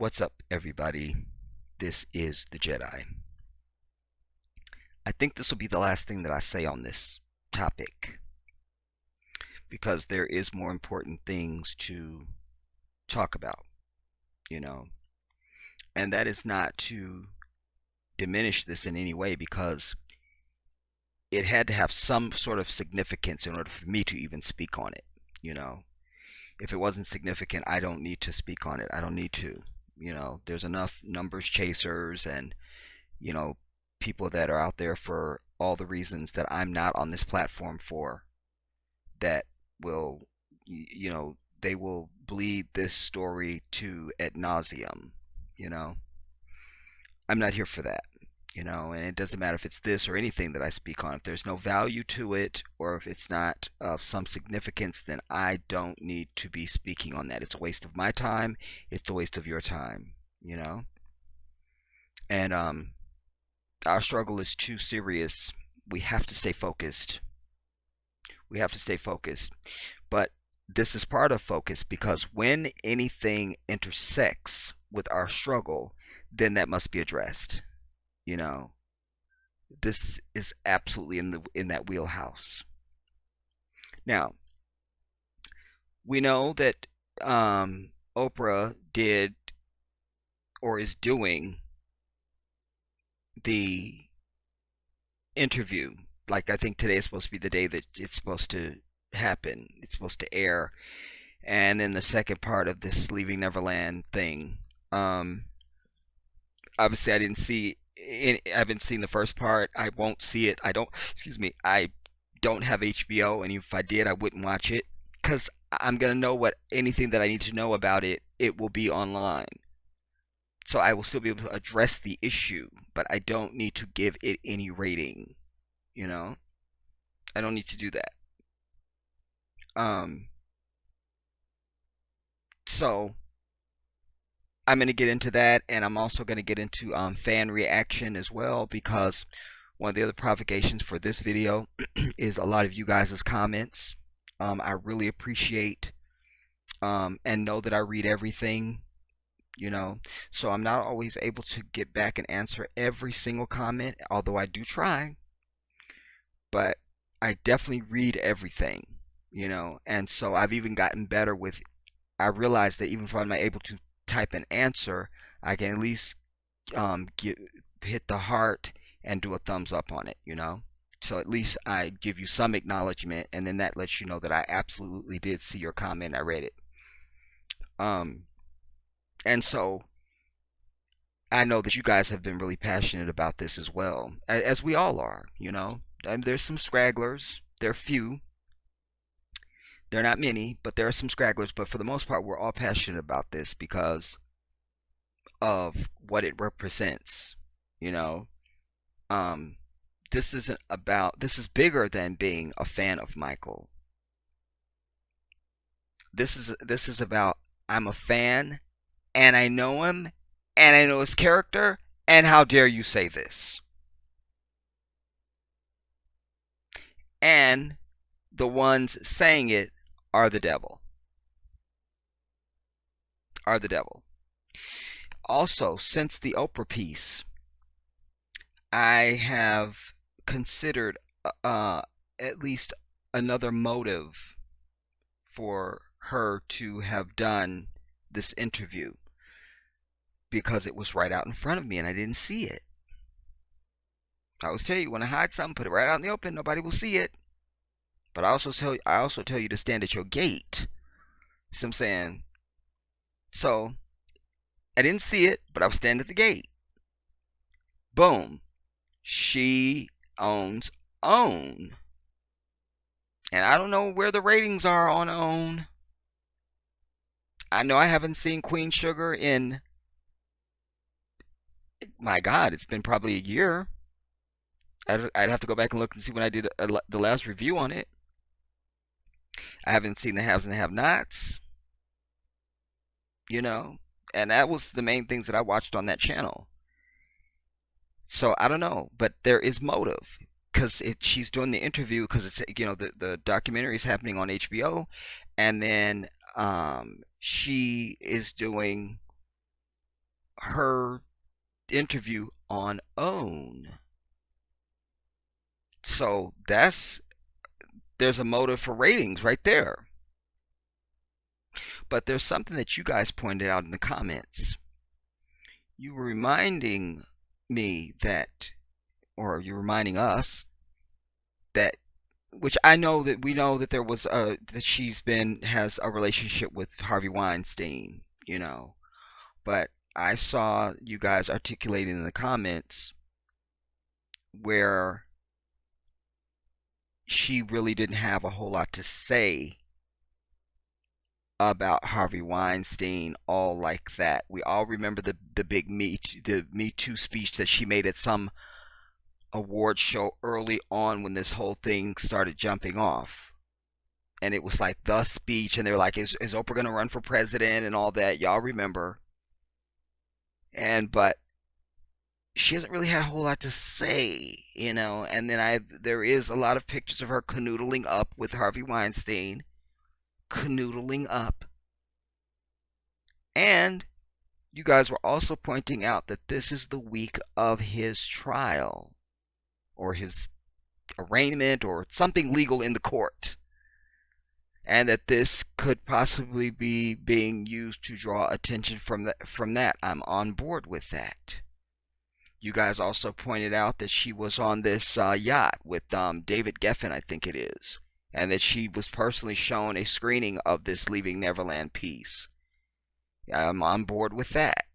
What's up, everybody? This is the Jedi. I think this will be the last thing that I say on this topic because there is more important things to talk about, you know. And that is not to diminish this in any way because it had to have some sort of significance in order for me to even speak on it, you know. If it wasn't significant, I don't need to speak on it. I don't need to. There's enough numbers chasers and you know, people that are out there for all the reasons that I'm not on this platform for that will, they will bleed this story to ad nauseum, you know. I'm not here for that, and it doesn't matter if it's this or anything that I speak on. If there's no value to it or if it's not of some significance, then I don't need to be speaking on that. It's a waste of my time. It's a waste of your time, you know. And our struggle is too serious. We have to stay focused. We have to stay focused. But this is part of focus because when anything intersects with our struggle, then that must be addressed. You know, this is absolutely in that wheelhouse. Now, we know that Oprah did or is doing the interview. Like, I think today is supposed to be the day that it's supposed to happen. It's supposed to air. And then the second part of this Leaving Neverland thing. Um, Obviously, I haven't seen the first part. I won't see it. I don't. Excuse me. I don't have HBO, and if I did, I wouldn't watch it because I'm gonna know what anything that I need to know about it. It will be online. So I will still be able to address the issue, but I don't need to give it any rating, you know? I don't need to do that. Um, so I'm going to get into that, and I'm also going to get into fan reaction as well, because one of the other provocations for this video is a lot of you guys' comments. I really appreciate and know that I read everything, so I'm not always able to get back and answer every single comment, although I do try, but I definitely read everything, and so I've even gotten better with. I realize that even if I'm not able to type an answer, I can at least hit the heart and do a thumbs up on it. So at least I give you some acknowledgement, and then that lets you know that I absolutely did see your comment. I read it. Um, and so I know that you guys have been really passionate about this as well, as we all are. There's some scragglers. They're few. They're not many, but there are some scragglers. But for the most part, we're all passionate about this because of what it represents. You know, um, this isn't about. This is bigger than being a fan of Michael. This is about I'm a fan, and I know him, and I know his character, and how dare you say this? And the ones saying it are the devil. Are the devil. Also, since the Oprah piece, I have considered at least another motive for her to have done this interview because it was right out in front of me and I didn't see it. I always tell you, when I hide something, put it right out in the open. Nobody will see it. But I also tell you to stand at your gate. See what I'm saying? So I didn't see it, but I was standing at the gate. Boom. She owns OWN. And I don't know where the ratings are on OWN. I know I haven't seen Queen Sugar in, my God, it's been probably a year. I'd have to go back and look and see when I did the last review on it. I haven't seen the haves and the have-nots, and that was the main things that I watched on that channel. So I don't know, but there is motive because she's doing the interview because it's the documentary is happening on HBO, and then she is doing her interview on OWN. So there's a motive for ratings right there. But there's something that you guys pointed out in the comments. You were reminding me that, or you're reminding us that, which I know that we know that there was that has a relationship with Harvey Weinstein, but I saw you guys articulating in the comments where she really didn't have a whole lot to say about Harvey Weinstein all like that. We all remember the big the Me Too speech that she made at some award show early on when this whole thing started jumping off. And it was like the speech, and they were like, is Oprah going to run for president and all that? Y'all remember. But she hasn't really had a whole lot to say, and then there is a lot of pictures of her canoodling up with Harvey Weinstein. Canoodling up. And you guys were also pointing out that this is the week of his trial, or his arraignment, or something legal in the court, and that this could possibly be being used to draw attention from that. I'm on board with that. You guys also pointed out that she was on this yacht with David Geffen, I think it is, and that she was personally shown a screening of this Leaving Neverland piece. I'm on board with that.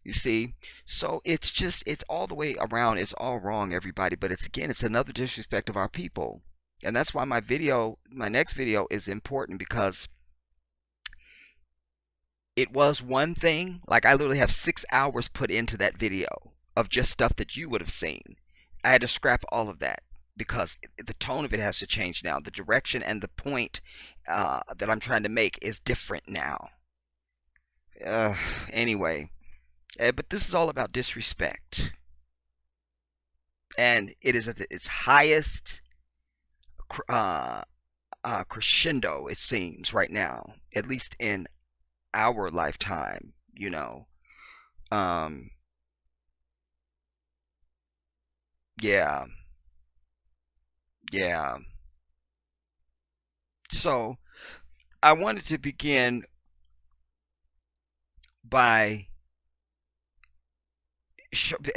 You see, so it's all the way around. It's all wrong, everybody. But it's another disrespect of our people, and that's why my next video is important, because it was one thing. Like, I literally have 6 hours put into that video of just stuff that you would have seen. I had to scrap all of that because the tone of it has to change now. The direction and the point that I'm trying to make is different now. Anyway, but this is all about disrespect, and it is at its highest crescendo, it seems, right now, at least in our lifetime. Yeah, yeah. So I wanted to begin by,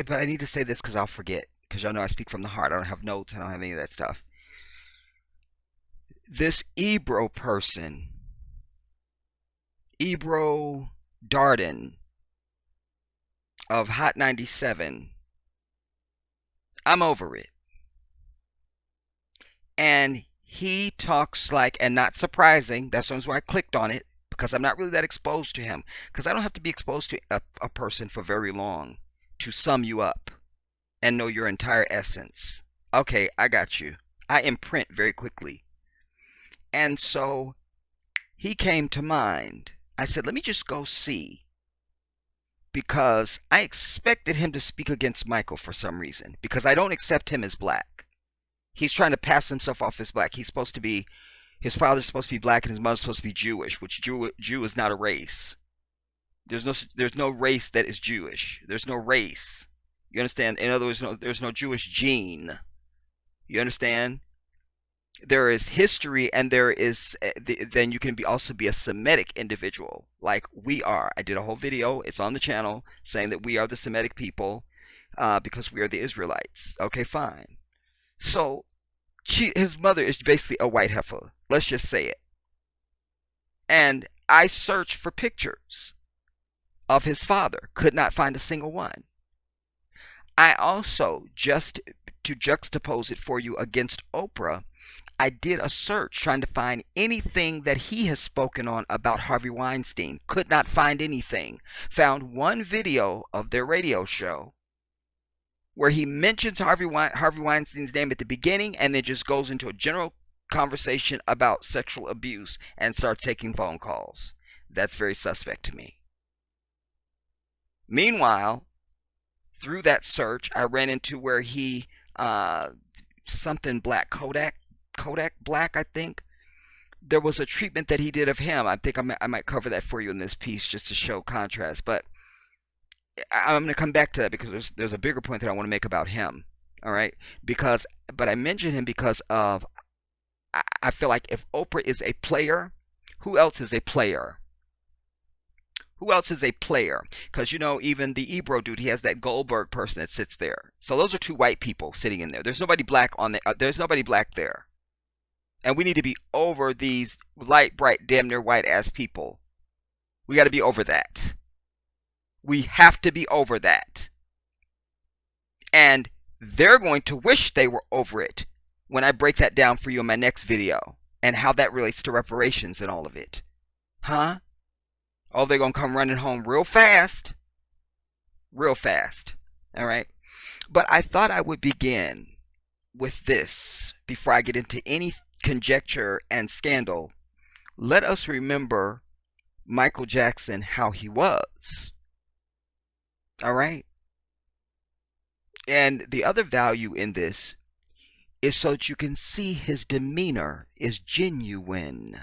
but I need to say this because I'll forget. Because y'all know I speak from the heart. I don't have notes. I don't have any of that stuff. This Ebro person, Ebro Darden of Hot 97, I'm over it. And he talks like, and not surprising, that's why I clicked on it, because I'm not really that exposed to him. Because I don't have to be exposed to a person for very long to sum you up and know your entire essence. Okay, I got you. I imprint very quickly. And so he came to mind. I said, let me just go see. Because I expected him to speak against Michael for some reason. Because I don't accept him as black. He's trying to pass himself off as black. His father's supposed to be black and his mother's supposed to be Jewish, which Jew is not a race. There's no race that is Jewish. There's no race. You understand? In other words, there's no Jewish gene. You understand? There is history, and there is then you can also be a Semitic individual, like we are. I did a whole video. It's on the channel saying that we are the Semitic people because we are the Israelites. Okay, fine. So his mother is basically a white heifer. Let's just say it. And I searched for pictures of his father. Could not find a single one. I also, just to juxtapose it for you against Oprah, I did a search trying to find anything that he has spoken on about Harvey Weinstein. Could not find anything. Found one video of their radio show where he mentions Harvey Weinstein's name at the beginning and then just goes into a general conversation about sexual abuse and starts taking phone calls. That's very suspect to me. Meanwhile, through that search, I ran into where he, something black, Kodak Black, I think. There was a treatment that he did of him. I think I might cover that for you in this piece just to show contrast. But I'm going to come back to that because there's a bigger point that I want to make about him. All right, because but I mentioned him because of I feel like if Oprah is a player, who else is a player? Who else is a player? Because you know, even the Ebro dude, he has that Goldberg person that sits there. So those are two white people sitting in there. There's nobody black on the. There's nobody black there, and we need to be over these light, bright, damn near white ass people. We got to be over that. We have to be over that, and they're going to wish they were over it when I break that down for you in my next video and how that relates to reparations and all of it. Huh? Oh, they're going to come running home real fast. Real fast. All right. But I thought I would begin with this before I get into any conjecture and scandal. Let us remember Michael Jackson, how he was. All right. And the other value in this is so that you can see his demeanor is genuine.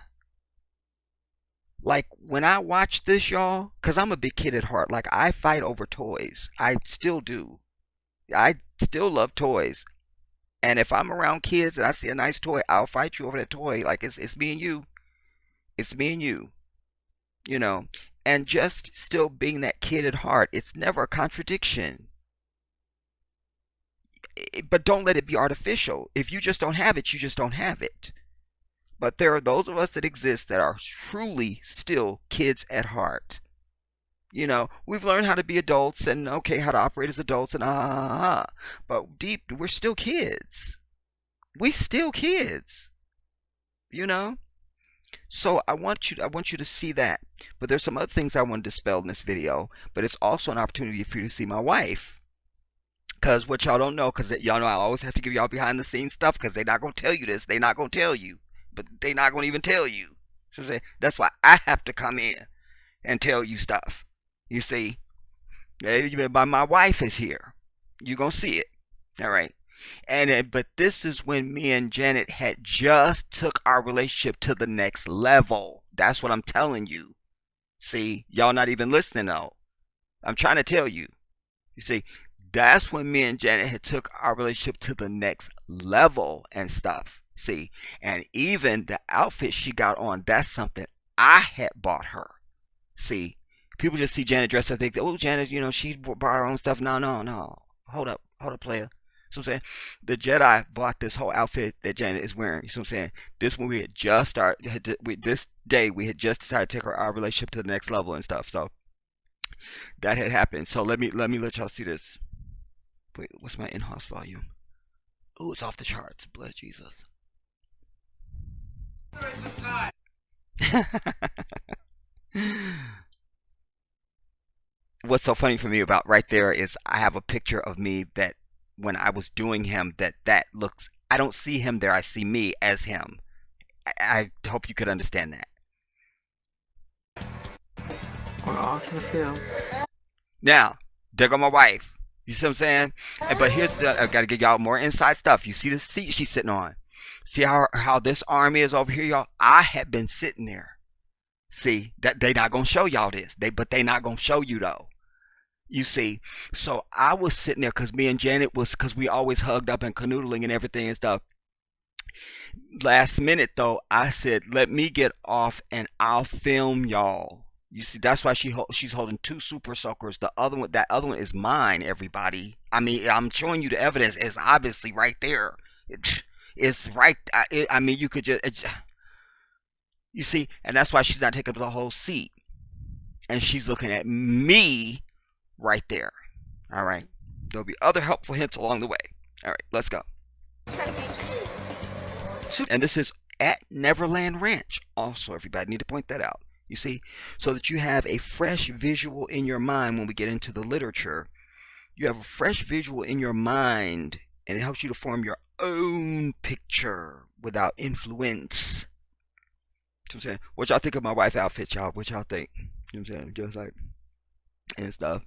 Like when I watch this, y'all, because I'm a big kid at heart, like I fight over toys. I still do. I still love toys. And if I'm around kids and I see a nice toy, I'll fight you over that toy. Like it's me and you. It's me and you. You know. And just still being that kid at heart, it's never a contradiction. But don't let it be artificial. If you just don't have it, you just don't have it. But there are those of us that exist that are truly still kids at heart. You know, we've learned how to be adults and okay, how to operate as adults and but deep, we're still kids. We still kids. You know? So I want you to see that. But there's some other things I want to dispel in this video, but it's also an opportunity for you to see my wife. Because what y'all don't know, because y'all know I always have to give y'all behind the scenes stuff because they're not going to tell you this. They're not going to tell you. But they're not going to even tell you. So that's why I have to come in and tell you stuff. You see? But my wife is here. You're going to see it. All right. But this is when me and Janet had just took our relationship to the next level. That's what I'm telling you. See? Y'all not even listening though. I'm trying to tell you. You see? That's when me and Janet had took our relationship to the next level and stuff. See, and even the outfit she got on, that's something I had bought her. See, people just see Janet dressed up, think, oh, Janet, you know, she bought her own stuff. No, no, no. Hold up, player. So I'm saying, the Jedi bought this whole outfit that Janet is wearing. You know what I'm saying? This when we had just started, this day we had just decided to take our relationship to the next level and stuff. So that had happened. So let me let y'all see this. Wait, what's my in-house volume? Oh, it's off the charts. Bless Jesus. What's so funny for me about right there is I have a picture of me that when I was doing him that looks, I don't see him there, I see me as him. I hope you could understand that. We're off to the field. Now, there go my wife. You see what I'm saying? But here's I gotta give y'all more inside stuff. You see the seat she's sitting on. See how this arm is over here, y'all? I had been sitting there. See, that they not gonna show y'all this. But they not gonna show you though. You see, so I was sitting there because me and Janet because we always hugged up and canoodling and everything and stuff. Last minute though, I said, let me get off and I'll film y'all. You see, that's why she's holding two super soakers. That other one is mine, everybody. I mean, I'm showing you the evidence. It's obviously right there. It's right. I mean, you could just, you see, and that's why she's not taking up the whole seat. And she's looking at me right there. All right. There'll be other helpful hints along the way. All right, let's go. And this is at Neverland Ranch. Also, everybody need to point that out. You see, so that you have a fresh visual in your mind when we get into the literature. You have a fresh visual in your mind, and it helps you to form your own picture without influence. You know what I'm saying? What y'all think of my wife's outfit, y'all? What y'all think? You know what I'm saying? Just like, and stuff.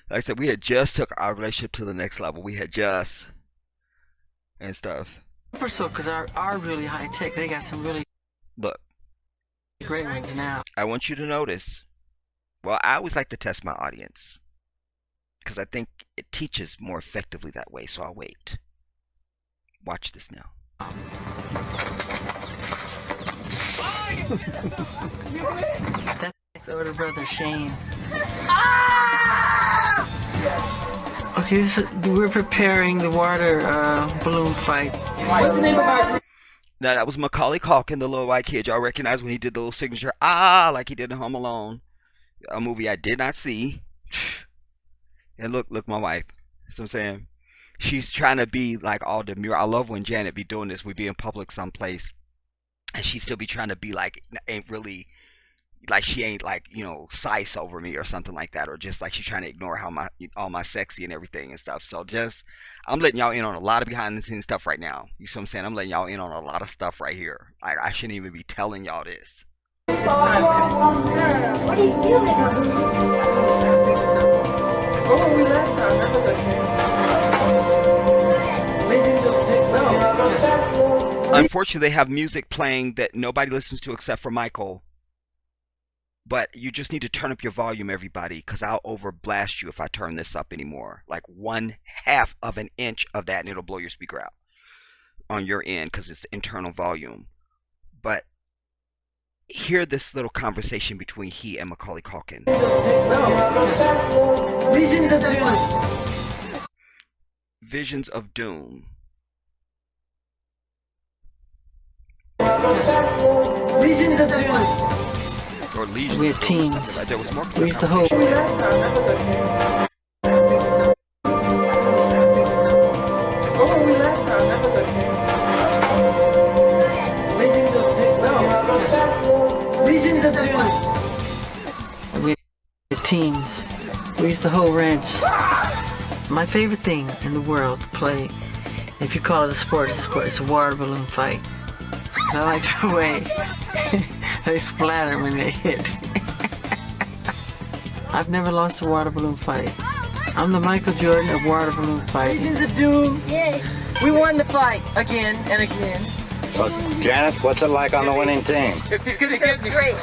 Like I said, we had just took our relationship to the next level. We had just, and stuff. Super soakers are really high tech. They got some really Look. Great ones now. I want you to notice. Well, I always like to test my audience. because I think it teaches more effectively that way. So I'll wait. Watch this now. That's older brother Shane. Okay, we're preparing the water balloon fight. What's the name of our group? Now that was Macaulay Culkin, the little white kid. Y'all recognize when he did the little signature like he did in Home Alone, a movie I did not see. And look, my wife. See what I'm saying? She's trying to be like all demure. I love when Janet be doing this. We be in public someplace, and she still be trying to be like ain't really like she ain't like size over me or something like that, or just like she's trying to ignore how my all my sexy and everything and stuff. So just I'm letting y'all in on a lot of behind the scenes stuff right now. You see what I'm saying? I'm letting y'all in on a lot of stuff right here. Like I shouldn't even be telling y'all this. What are you doing? Where were we last time? That was Unfortunately, they have music playing that nobody listens to except for Michael. But you just need to turn up your volume, everybody, because I'll overblast you if I turn this up anymore. Like 1/2 of an inch of that, and it'll blow your speaker out on your end because it's the internal volume. But hear this little conversation between he and Macaulay Culkin. Visions of Doom. Visions of Doom. Visions of Doom. Or Legions We of had Doom or teams. something. Like, there was more to We the used to hold. conversation. Where were we last time? That was Visions of Doom. Visions of Doom. We had teams. We used to hold ranch. My favorite thing in the world to play, if you call it a sport, it's a sport. It's a water balloon fight. I like the way they splatter when they hit. I've never lost a water balloon fight. I'm the Michael Jordan of water balloon fight. Visions of Doom. Yay. We won the fight again and again. Well, Janice, what's it like on the winning team? It's great.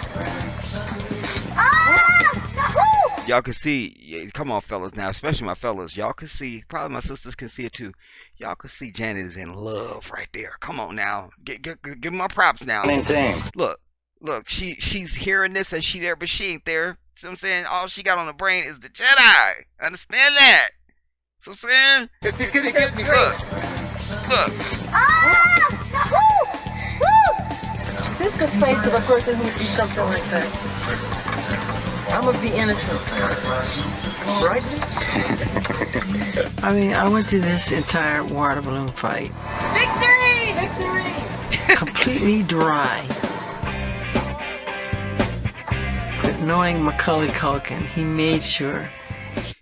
Y'all can see, come on, fellas, now, especially my fellas. Y'all can see, probably my sisters can see it too. Y'all can see Janet is in love right there. Come on now, give my props now. Winning team. Look, she's hearing this and she there, but she ain't there. See what I'm saying? All she got on the brain is the Jedi. Understand that? See what I'm saying? It's great. Look. This is the face of a person who would do something like that. I'm gonna be innocent. Right? I mean, I went through this entire water balloon fight. Victory! Victory! Completely dry. But knowing Macaulay Culkin, he made sure.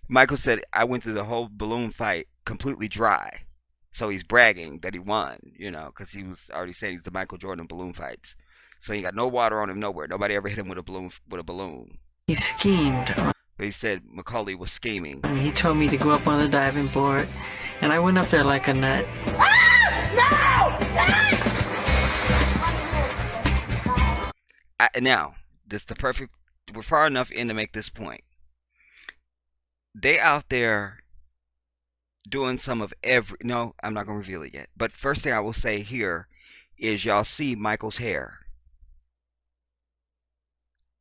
Michael said, I went through the whole balloon fight completely dry. So he's bragging that he won, because he was already saying he's the Michael Jordan of balloon fights. So he got no water on him nowhere. Nobody ever hit him with a balloon. He schemed. But he said Macaulay was scheming. And he told me to go up on the diving board, and I went up there like a nut. Now, this the perfect. We're far enough in to make this point. They out there doing some of every. No, I'm not gonna reveal it yet. But first thing I will say here is y'all see Michael's hair.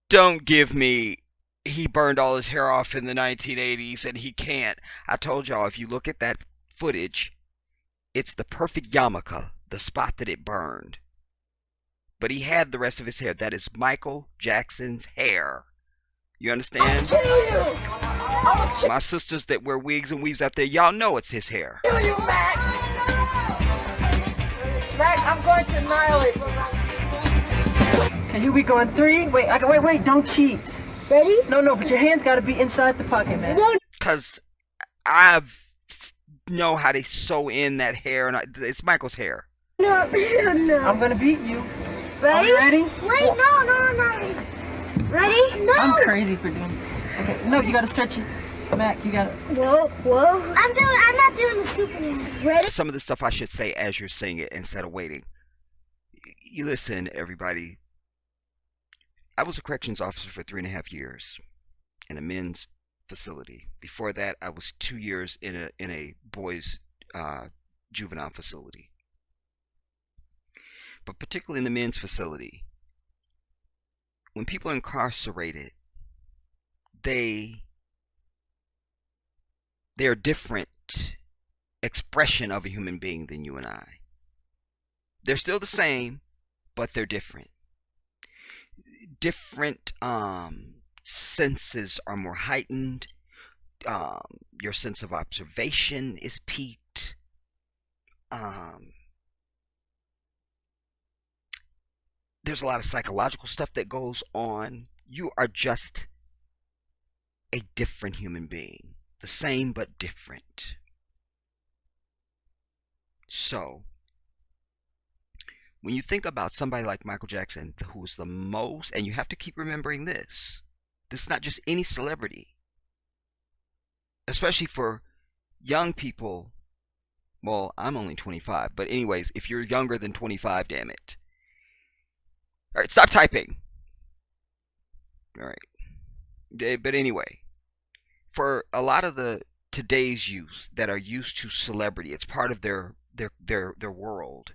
Don't give me he burned all his hair off in the 1980s and he can't. I told y'all, if you look at that footage, it's the perfect yarmulke, the spot that it burned. But he had the rest of his hair. That is Michael Jackson's hair. You understand? My sisters that wear wigs and weaves out there, y'all know it's his hair. Kill you, Mac! Mac, I'm going to annihilate. Okay, here we go in 3. Wait, don't cheat. Ready? No, but your hands gotta be inside the pocket, man. Because I know how they sew in that hair, and it's Michael's hair. No. I'm gonna beat you. Ready? Are you ready? Wait, no, I'm not ready. Ready? No. I'm crazy for doing this. Okay, no, you gotta stretch it. Mac, you gotta. Whoa. I'm not doing the Superman. Ready? Some of the stuff I should say as you're saying it instead of waiting. You listen, everybody. I was a corrections officer for 3.5 years in a men's facility. Before that, I was 2 years in a boys juvenile facility. But particularly in the men's facility, when people are incarcerated, they they're a different expression of a human being than you and I. They're still the same, but they're different. Different senses are more heightened. Your sense of observation is peaked. There's a lot of psychological stuff that goes on. You are just a different human being. The same but different. So, when you think about somebody like Michael Jackson, who's the most, and you have to keep remembering this is not just any celebrity, especially for young people. Well, I'm only 25, but anyways, if you're younger than 25, damn it. All right, stop typing. All right. But anyway, for a lot of the today's youth that are used to celebrity, it's part of their world.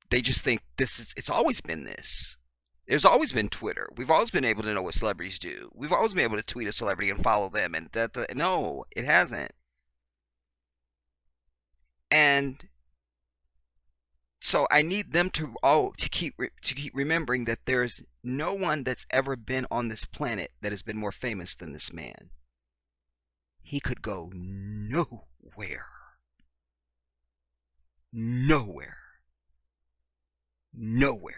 They just think it's always been this. There's always been Twitter. We've always been able to know what celebrities do. We've always been able to tweet a celebrity and follow them, and no, it hasn't. And so I need them to keep remembering that there's no one that's ever been on this planet that has been more famous than this man. He could go nowhere. Nowhere. Nowhere.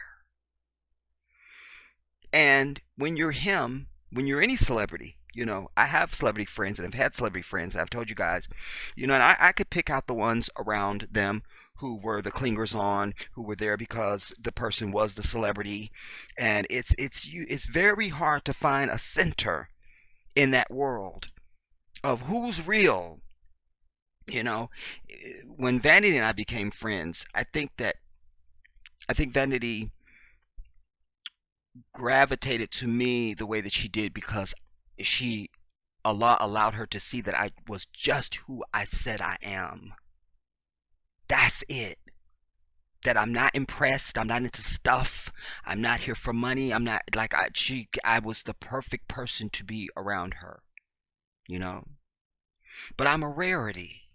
And when you're him, when you're any celebrity, I have celebrity friends and I've had celebrity friends. I've told you guys, and I could pick out the ones around them who were the clingers on, who were there because the person was the celebrity. And it's very hard to find a center in that world of who's real. When Vanity and I became friends, I think Vanity gravitated to me the way that she did because Allah allowed her to see that I was just who I said I am. That's it. That I'm not impressed. I'm not into stuff. I'm not here for money. I'm not like I was the perfect person to be around her. But I'm a rarity.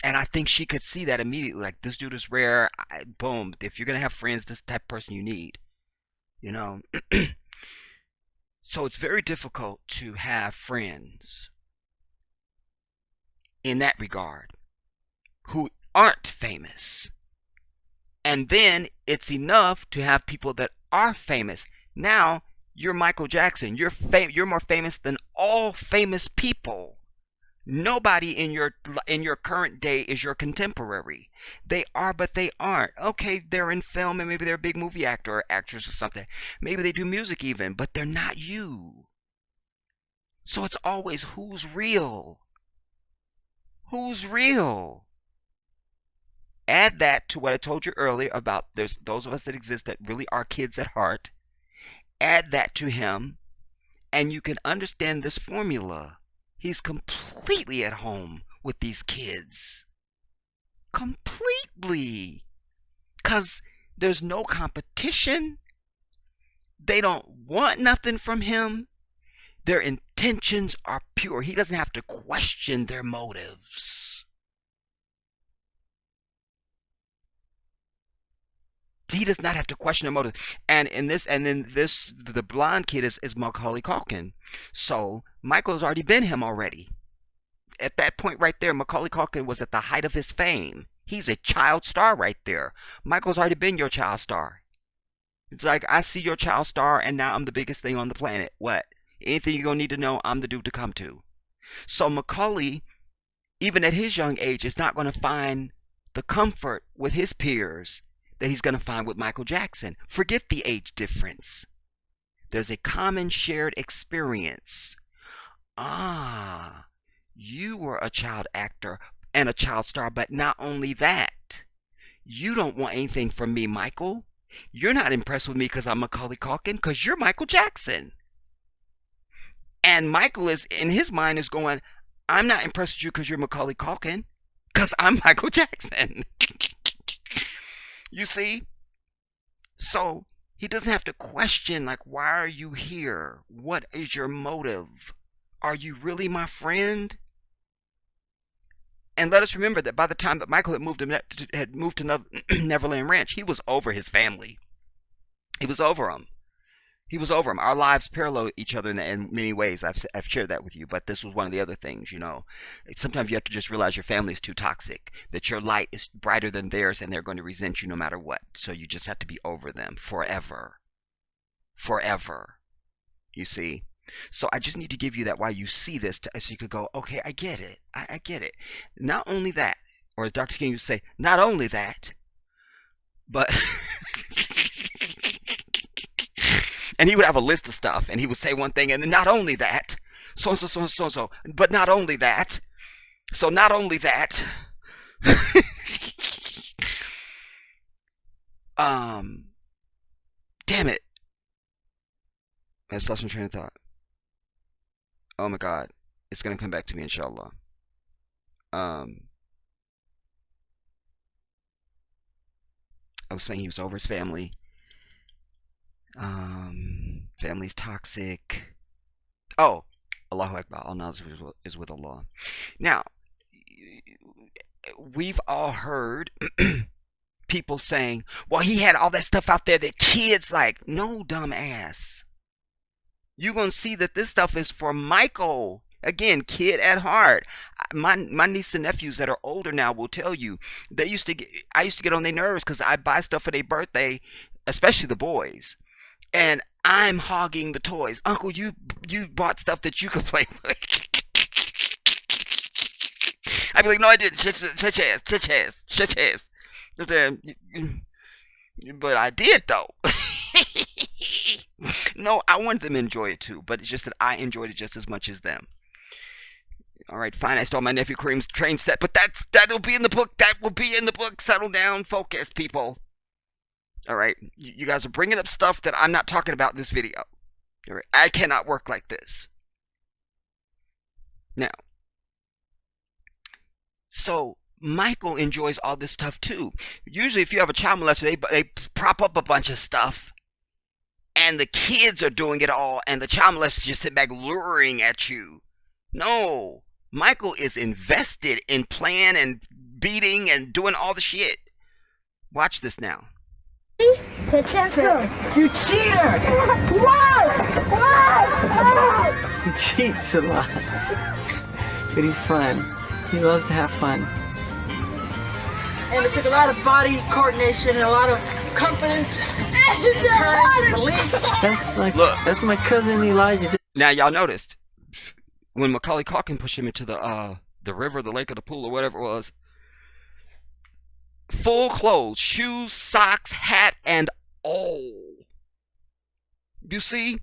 And I think she could see that immediately. Like, this dude is rare. Boom. If you're going to have friends, this is the type of person you need. So it's very difficult to have friends in that regard who aren't famous. And then it's enough to have people that are famous. Now you're Michael Jackson. You're more famous than all famous people. Nobody in your current day is your contemporary. They are, but they aren't. Okay, they're in film and maybe they're a big movie actor or actress or something. Maybe they do music even, but they're not you. So it's always who's real. Who's real? Add that to what I told you earlier about there's those of us that exist that really are kids at heart. Add that to him, and you can understand this formula. He's completely at home with these kids. Completely. Because there's no competition. They don't want nothing from him. Their intentions are pure. He doesn't have to question their motives. He does not have to question their motive. And the blonde kid is Macaulay Culkin. So Michael's already been him already. At that point right there, Macaulay Culkin was at the height of his fame. He's a child star right there. Michael's already been your child star. It's like, I see your child star and now I'm the biggest thing on the planet. What? Anything you're going to need to know, I'm the dude to come to. So Macaulay, even at his young age, is not going to find the comfort with his peers that he's going to find with Michael Jackson. Forget the age difference. There's a common shared experience. Ah, you were a child actor and a child star, but not only that. You don't want anything from me, Michael. You're not impressed with me because I'm Macaulay Culkin, because you're Michael Jackson. And Michael is in his mind is going, I'm not impressed with you because you're Macaulay Culkin, because I'm Michael Jackson. You see? So he doesn't have to question, like, why are you here? What is your motive? Are you really my friend? And let us remember that by the time that Michael had moved to Neverland Ranch, he was over his family. He was over them. He was over them. Our lives parallel each other in many ways. I've shared that with you, but this was one of the other things, you know. Sometimes you have to just realize your family is too toxic, that your light is brighter than theirs, and they're going to resent you no matter what. So you just have to be over them forever. Forever. You see? So I just need to give you that while you see this, so you could go, okay, I get it. I get it. Not only that, or as Dr. King used to say, not only that, but... And he would have a list of stuff, and he would say one thing, and then not only that, so and so, so and so, so, but not only that, so not only that, damn it, I just lost my train of thought. Oh my God, it's gonna come back to me, inshallah. I was saying he was over his family. Family's toxic. Oh, Allahu Akbar. All knowledge is with Allah. Now, we've all heard people saying, well, he had all that stuff out there that kids like. No, dumb ass. You're going to see that this stuff is for Michael. Again, kid at heart. My niece and nephews that are older now will tell you, I used to get on their nerves because I buy stuff for their birthday, especially the boys. And I'm hogging the toys. Uncle, you bought stuff that you could play with. I'd be like, no, I didn't. Shut your ass. But I did, though. No, I wanted them to enjoy it, too. But it's just that I enjoyed it just as much as them. All right, fine. I stole my nephew Kareem's train set. But that'll be in the book. That will be in the book. Settle down. Focus, people. All right, you guys are bringing up stuff that I'm not talking about in this video. All right, I cannot work like this. Now, so Michael enjoys all this stuff too. Usually, if you have a child molester, they prop up a bunch of stuff, and the kids are doing it all, and the child molester just sit back luring at you. No, Michael is invested in playing and beating and doing all the shit. Watch this now. You cheater! He cheats a lot. But he's fun. He loves to have fun. And it took a lot of body coordination and a lot of confidence, courage, and belief. That's my cousin Elijah. Now y'all noticed when Macaulay Culkin pushed him into the river, the lake, or the pool, or whatever it was. Full clothes, shoes, socks, hat, and all. You see?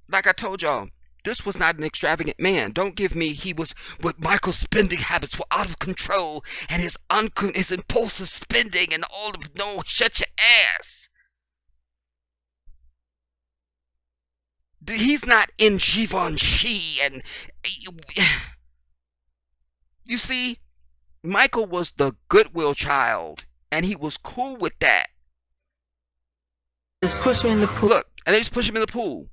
Like I told y'all, this was not an extravagant man. Don't give me he was with Michael's spending habits were out of control and his impulsive spending and all of no, shut your ass. He's not in Givenchy and you see? Michael was the goodwill child, and he was cool with that. Just push me in the pool. Look, and they just push him in the pool.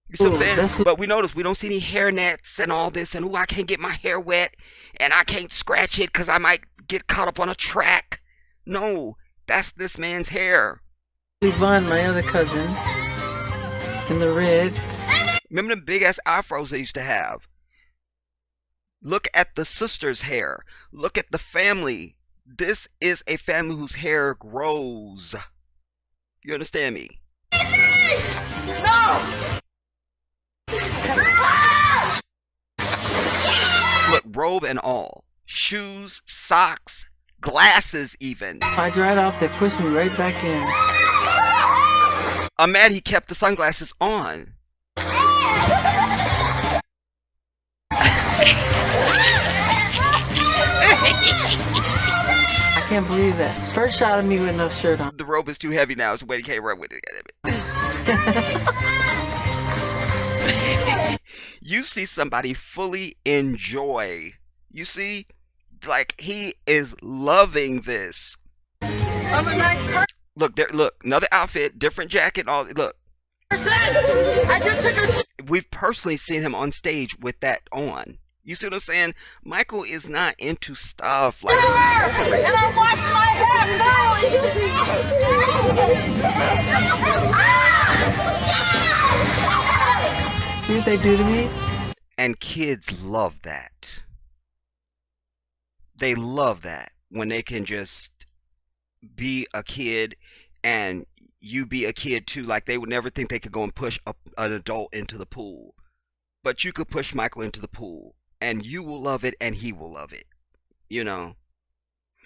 You see what I'm saying? But we notice we don't see any hair nets and all this, and I can't get my hair wet, and I can't scratch it because I might get caught up on a track. No, that's this man's hair. Yvonne, my other cousin, in the red. Remember the big ass afros they used to have? Look at the sister's hair. Look at the family. This is a family whose hair grows. You understand me? No! Look, robe and all. Shoes, socks, glasses even. I dried off, they pushed me right back in. I'm mad he kept the sunglasses on. I can't believe that. First shot of me with no shirt on. The robe is too heavy now, so he can't run with it. You see somebody fully enjoy. You see, like he is loving this. I'm a nice person. Look there. Look, another outfit, different jacket. All look. I just took a We've personally seen him on stage with that on. You see what I'm saying? Michael is not into stuff like shower, and I washed my hair thoroughly. See what they do to me? And kids love that. They love that when they can just be a kid and you be a kid too. Like they would never think they could go and push an adult into the pool. But you could push Michael into the pool and you will love it and he will love it. You know.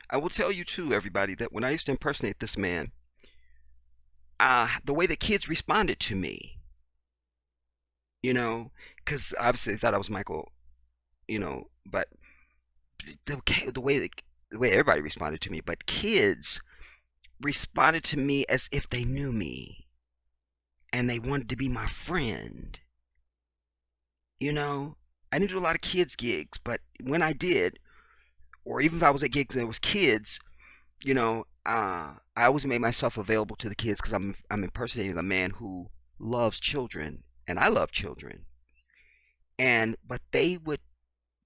I will tell you too, everybody, that when I used to impersonate this man, the way the kids responded to me, you know, because obviously they thought I was Michael, you know, but the way everybody responded to me, but kids responded to me as if they knew me and they wanted to be my friend. You know, I didn't do a lot of kids gigs, but when I did, or even if I was at gigs and there was kids, you know, I always made myself available to the kids because I'm impersonating a man who loves children, and I love children. But they would,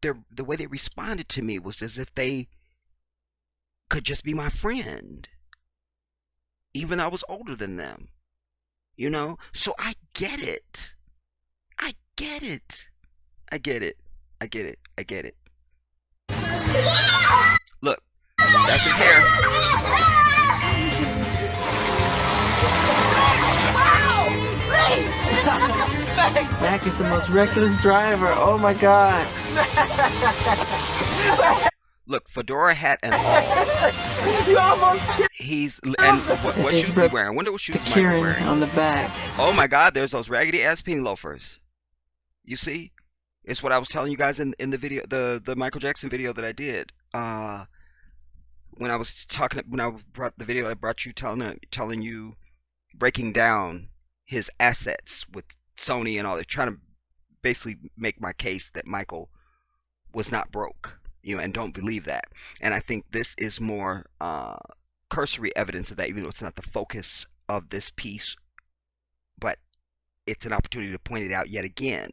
the way they responded to me was as if they could just be my friend, even though I was older than them. You know, so I get it. I get it. I get it. I get it. I get it. Look, that's his hair. Mac is the most reckless driver. Oh my god. Look, fedora hat and all. He's and what shoes is he wearing? I wonder what shoes Michael wearing. On the back. Oh my God! There's those raggedy ass penny loafers. You see, it's what I was telling you guys in the video, the Michael Jackson video that I did. When I was talking, when I brought the video, I brought you telling you, breaking down his assets with Sony and all that, trying to basically make my case that Michael was not broke, you know, and don't believe that. And I think this is more cursory evidence of that, even though it's not the focus of this piece, but it's an opportunity to point it out yet again.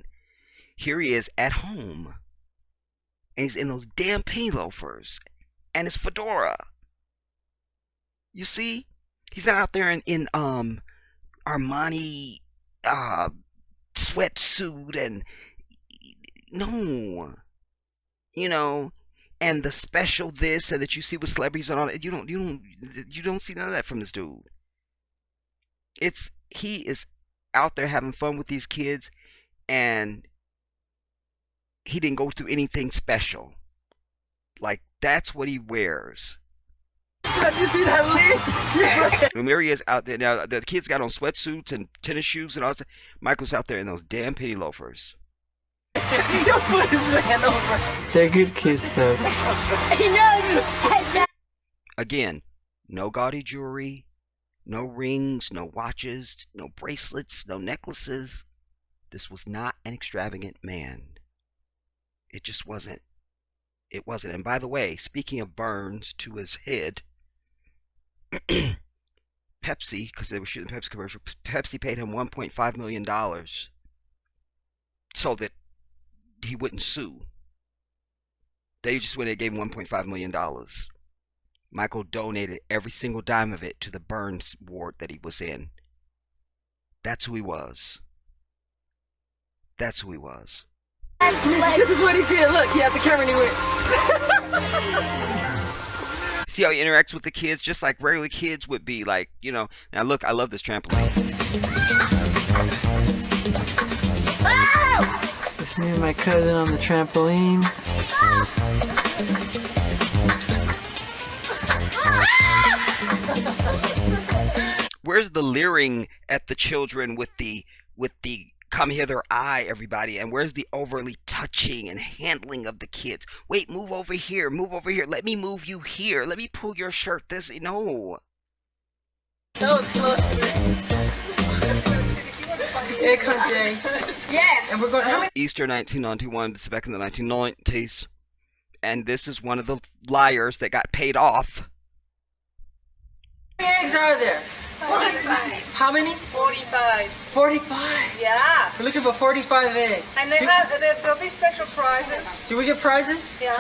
Here he is at home, and he's in those damn penny loafers and his fedora. You see, he's not out there in Armani sweatsuit and no, you know, and the special this and that you see with celebrities and all that. You don't see none of that from this dude. He is out there having fun with these kids, and he didn't go through anything special. Like, that's what he wears. Did you see that lead? And there he is out there. Now, the kids got on sweatsuits and tennis shoes and all that. Michael's out there in those damn penny loafers. Don't put his man over. They're good kids, though. Again, no gaudy jewelry, no rings, no watches, no bracelets, no necklaces. This was not an extravagant man. It just wasn't. It wasn't. And by the way, speaking of burns to his head, Pepsi, because they were shooting the Pepsi commercial, Pepsi paid him $1.5 million so that he wouldn't sue. They just went and gave him $1.5 million. Michael donated every single dime of it to the burns ward that he was in. That's who he was. That's who he was. This is what he did. Look, he had the camera and he went. See how he interacts with the kids just like regular kids would be, like, you know. Now look, I love this trampoline. It's me and my cousin on the trampoline. Where's the leering at the children with the come hither eye, everybody? And where's the overly touching and handling of the kids? Wait, move over here, let me move you here, let me pull your shirt, this, no. That was close. It's Egg Hunt Day. Yeah. And we're going. How many Easter 1991. It's back in the 1990s. And this is one of the liars that got paid off. eggs are there? 45. How many? 45. 45. Yeah. We're looking for 45 eggs. And there'll be special prizes. Do we get prizes? Yeah.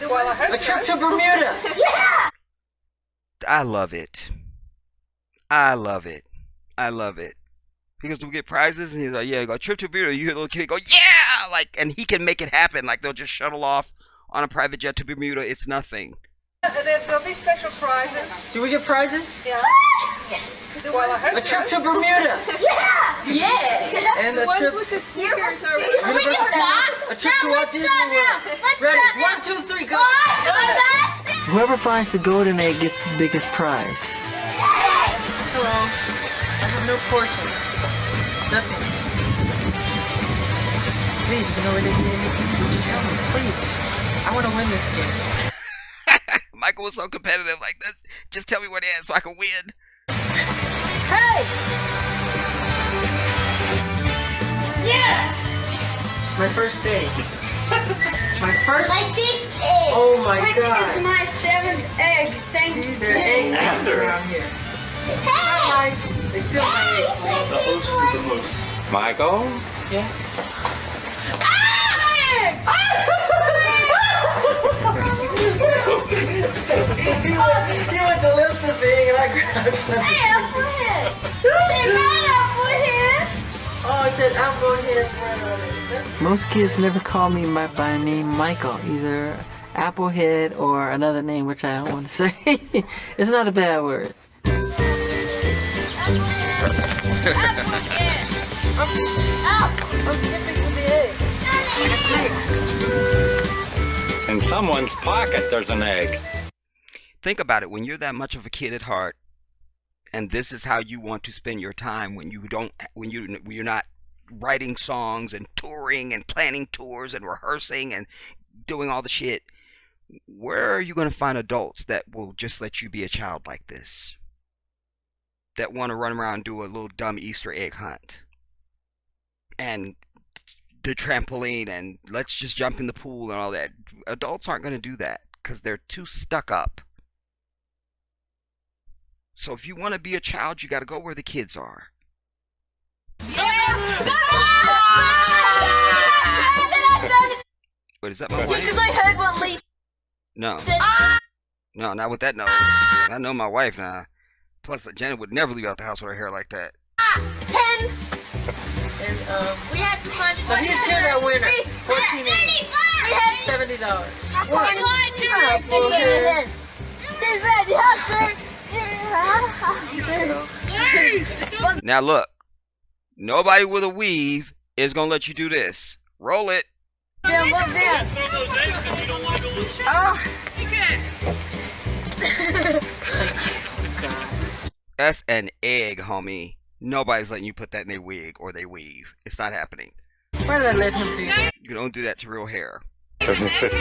Well, I hope A trip so. to Bermuda. Yeah. I love it. I love it. I love it. He goes, do we get prizes? And he's like, yeah, go a trip to Bermuda. You hear the little kid go, yeah! Like, and he can make it happen. Like, they'll just shuttle off on a private jet to Bermuda. It's nothing. There'll be special prizes. Do we get prizes? Yeah. Well, I hope A trip to Bermuda. Yeah. Yeah. And a trip. Universal Universal- Studios. We can stop. A trip to Now, Walt let's Disney stop World. now. Let's Ready? stop now. 1, 2, 3, go. Whoever Whoever finds the golden egg gets the biggest prize. Hello. I have no portion. Nothing. Please, you know where they get it? Would you tell me, please? I want to win this game. Michael was so competitive like this. Just tell me what it is so I can win. Hey! Yes! My first day. My first. My 6th egg. Oh my Which God. is my 7th egg. Thank See, you. there are egg makers around here. Hey! Guys, they still my eggs. Michael? Yeah. You went to lift the thing and I grabbed something. Hey, Applehead! Say bye, Applehead! Oh, it said Applehead front on it. Most kids never call me by name Michael, either Applehead or another name which I don't want to say. It's not a bad word. Applehead! I'm skipping to the egg. That's nice. In someone's pocket, there's an egg. Think about it. When you're that much of a kid at heart, and this is how you want to spend your time when you're not writing songs and touring and planning tours and rehearsing and doing all the shit, where are you going to find adults that will just let you be a child like this? That want to run around and do a little dumb Easter egg hunt. And the trampoline and let's just jump in the pool and all that. Adults aren't going to do that because they're too stuck up. So if you want to be a child, you got to go where the kids are. What is that, my wife? Because I heard what Lee No. said. No, not with that nose. I know my wife now. Plus, Janet would never leave out the house with her hair like that. 10. And We had to find but here's our winner. 14 eggs. We had $70. Now look, nobody with a weave is going to let you do this. Roll it. Down, look down. Oh! That's an egg, homie. Nobody's letting you put that in their wig or they weave. It's not happening. Why did I let him do that? You don't do that to real hair. Doesn't fit.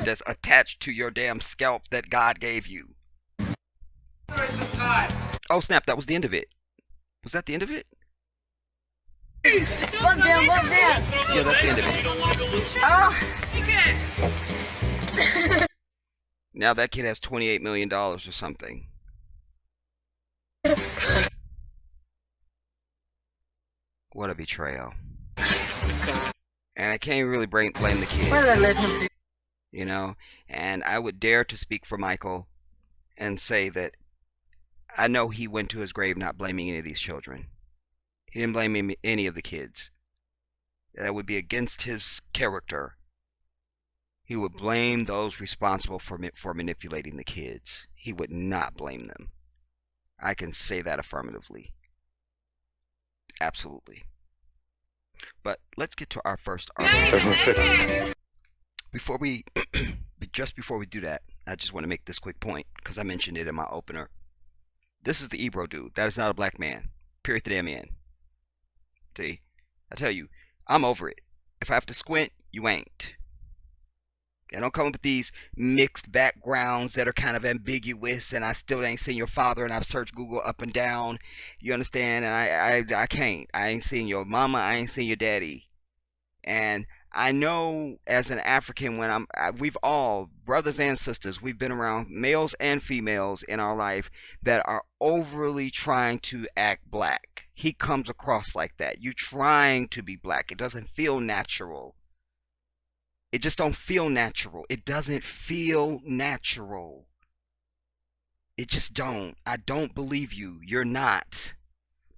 That's attached to your damn scalp that God gave you. Oh snap, that was the end of it. Was that the end of it? Look down, look down. Yeah, that's the end of it. Oh! Now that kid has $28 million or something. What a betrayal. And I can't really blame the kid. Why did I let him do You know, and I would dare to speak for Michael and say that I know he went to his grave not blaming any of these children. He didn't blame any of the kids. That would be against his character. He would blame those responsible for manipulating the kids. He would not blame them. I can say that affirmatively. Absolutely. But let's get to our first article. Doesn't fit. Before we do that, I just want to make this quick point because I mentioned it in my opener. This is the Ebro dude. That is not a black man. Period to damn end. See, I tell you, I'm over it. If I have to squint, you ain't. And don't come up with these mixed backgrounds that are kind of ambiguous, and I still ain't seen your father, and I've searched Google up and down. You understand? And I can't. I ain't seen your mama. I ain't seen your daddy. And I know as an African, we've all, brothers and sisters, we've been around males and females in our life that are overly trying to act black. He comes across like that. You trying to be black. It doesn't feel natural. It just don't feel natural. It doesn't feel natural. It just don't. I don't believe you. You're not.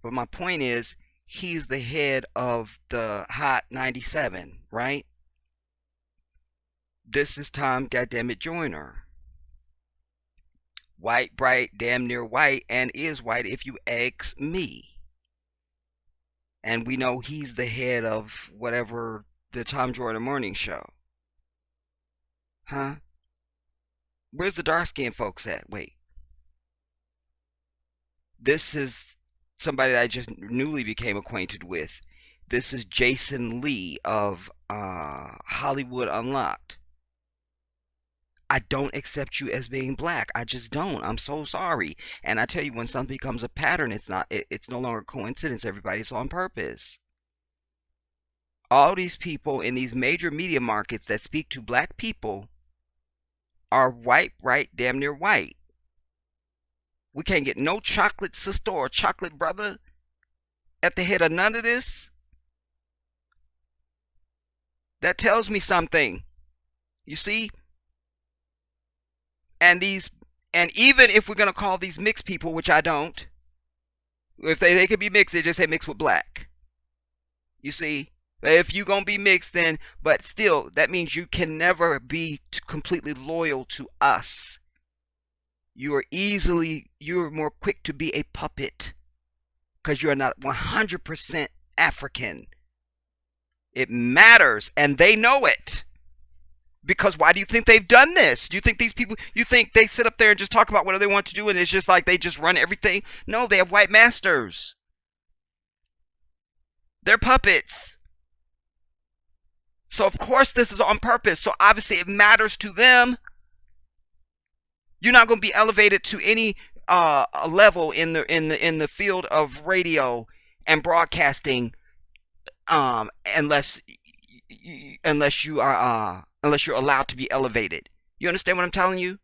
But my point is, he's the head of the Hot 97, right? This is Tom Goddammit Joyner. White, bright, damn near white, and is white if you ask me. And we know he's the head of whatever, the Tom Joyner Morning Show. Huh? Where's the dark skinned folks at? Wait. This is somebody that I just newly became acquainted with. This is Jason Lee of Hollywood Unlocked. I don't accept you as being black. I just don't. I'm so sorry. And I tell you, when something becomes a pattern, it's no longer coincidence. Everybody's on purpose. All these people in these major media markets that speak to black people are white, right, damn near white. We can't get no chocolate sister or chocolate brother at the head of none of this. That tells me something. You see? And even if we're gonna call these mixed people, which I don't, if they could be mixed, they just say mixed with black. You see? If you gonna be mixed, then, but still, that means you can never be completely loyal to us. You're more quick to be a puppet because you are not 100% African. It matters, and they know it. Because why do you think they've done this? Do you think these people, you think they sit up there and just talk about whatever they want to do and it's just like they just run everything? No, they have white masters. They're puppets. So of course this is on purpose. So obviously it matters to them. You're not going to be elevated to any level in the field of radio and broadcasting unless you're allowed to be elevated. You understand what I'm telling you?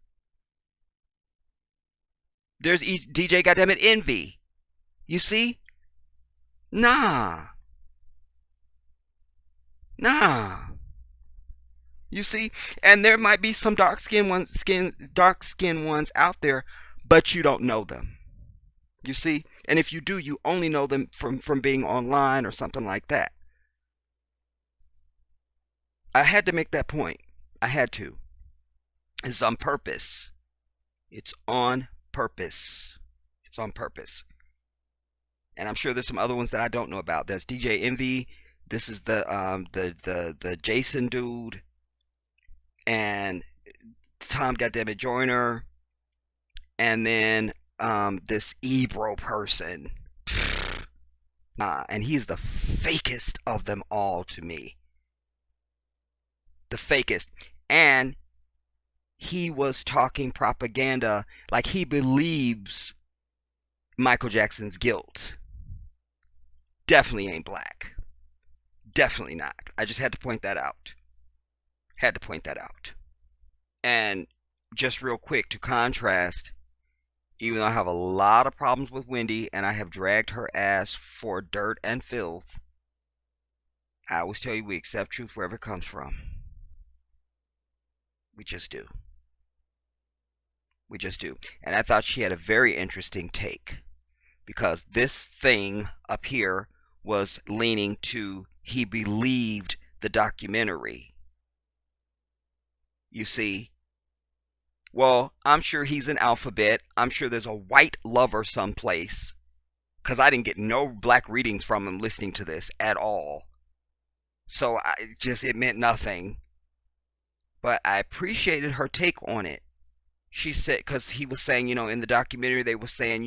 There's DJ Goddammit Envy. You see? Nah. You see? And there might be some dark skinned ones out there, but you don't know them. You see? And if you do, you only know them from being online or something like that. I had to make that point. I had to. It's on purpose. It's on purpose. It's on purpose. And I'm sure there's some other ones that I don't know about. There's DJ Envy. This is the Jason dude, and Tom Goddammit Joyner, and then this Ebro person. And he's the fakest of them all to me. The fakest. And he was talking propaganda like he believes Michael Jackson's guilt. Definitely ain't black. Definitely not. I just had to point that out. And just real quick, to contrast, even though I have a lot of problems with Wendy and I have dragged her ass for dirt and filth, I always tell you we accept truth wherever it comes from. We just do. And I thought she had a very interesting take, because this thing up here was leaning to he believed the documentary. You see? Well, I'm sure he's an alphabet. I'm sure there's a white lover someplace, because I didn't get no black readings from him listening to this at all. So it meant nothing. But I appreciated her take on it. She said, because he was saying, in the documentary they were saying,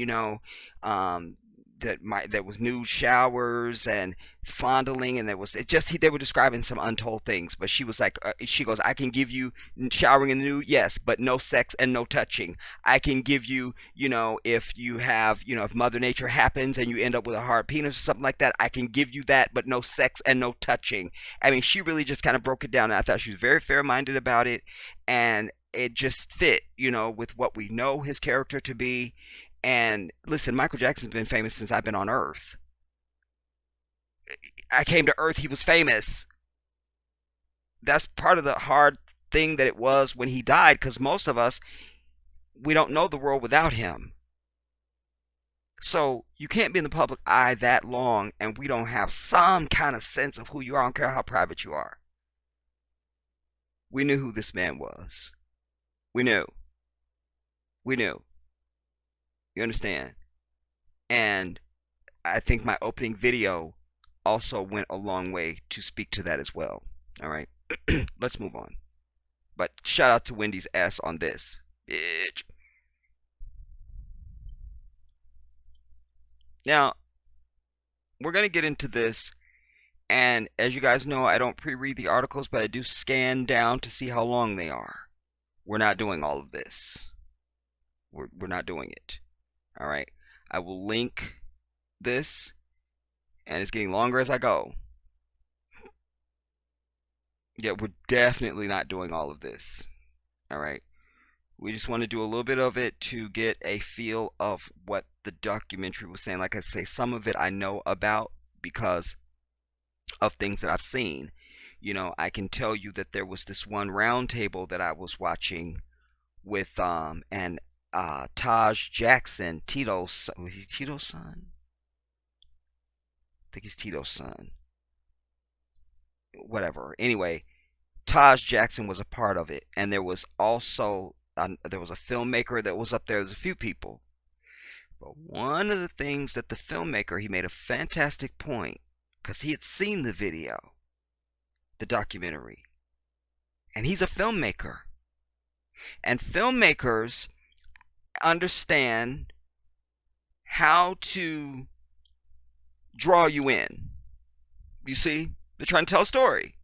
there was nude showers and fondling, and they were describing some untold things. But she was like, she goes, I can give you showering in the nude, yes, but no sex and no touching. I can give you, if you have, if Mother Nature happens and you end up with a hard penis or something like that, I can give you that, but no sex and no touching. I mean, she really just kind of broke it down, and I thought she was very fair-minded about it, and it just fit, with what we know his character to be. And listen, Michael Jackson's been famous since I've been on Earth. I came to Earth, he was famous. That's part of the hard thing that it was when he died, because most of us, we don't know the world without him. So you can't be in the public eye that long and we don't have some kind of sense of who you are. I don't care how private you are. We knew who this man was. We knew. We knew. You understand? And I think my opening video also went a long way to speak to that as well. All right, let's move on. But shout out to Wendy's ass on this. Bitch. Now, we're going to get into this. And as you guys know, I don't pre-read the articles, but I do scan down to see how long they are. We're not doing all of this. We're not doing it. All right. I will link this, and it's getting longer as I go. Yeah, we're definitely not doing all of this. All right. We just want to do a little bit of it to get a feel of what the documentary was saying. Like I say, some of it I know about because of things that I've seen. I can tell you that there was this one round table that I was watching with and Taj Jackson, Tito's, was he Tito's son? I think he's Tito's son. Whatever. Anyway, Taj Jackson was a part of it, and there was also there was a filmmaker that was up there. There's a few people, but one of the things that the filmmaker, he made a fantastic point because he had seen the video, the documentary, and he's a filmmaker, and filmmakers understand how to draw you in. You see, they're trying to tell a story.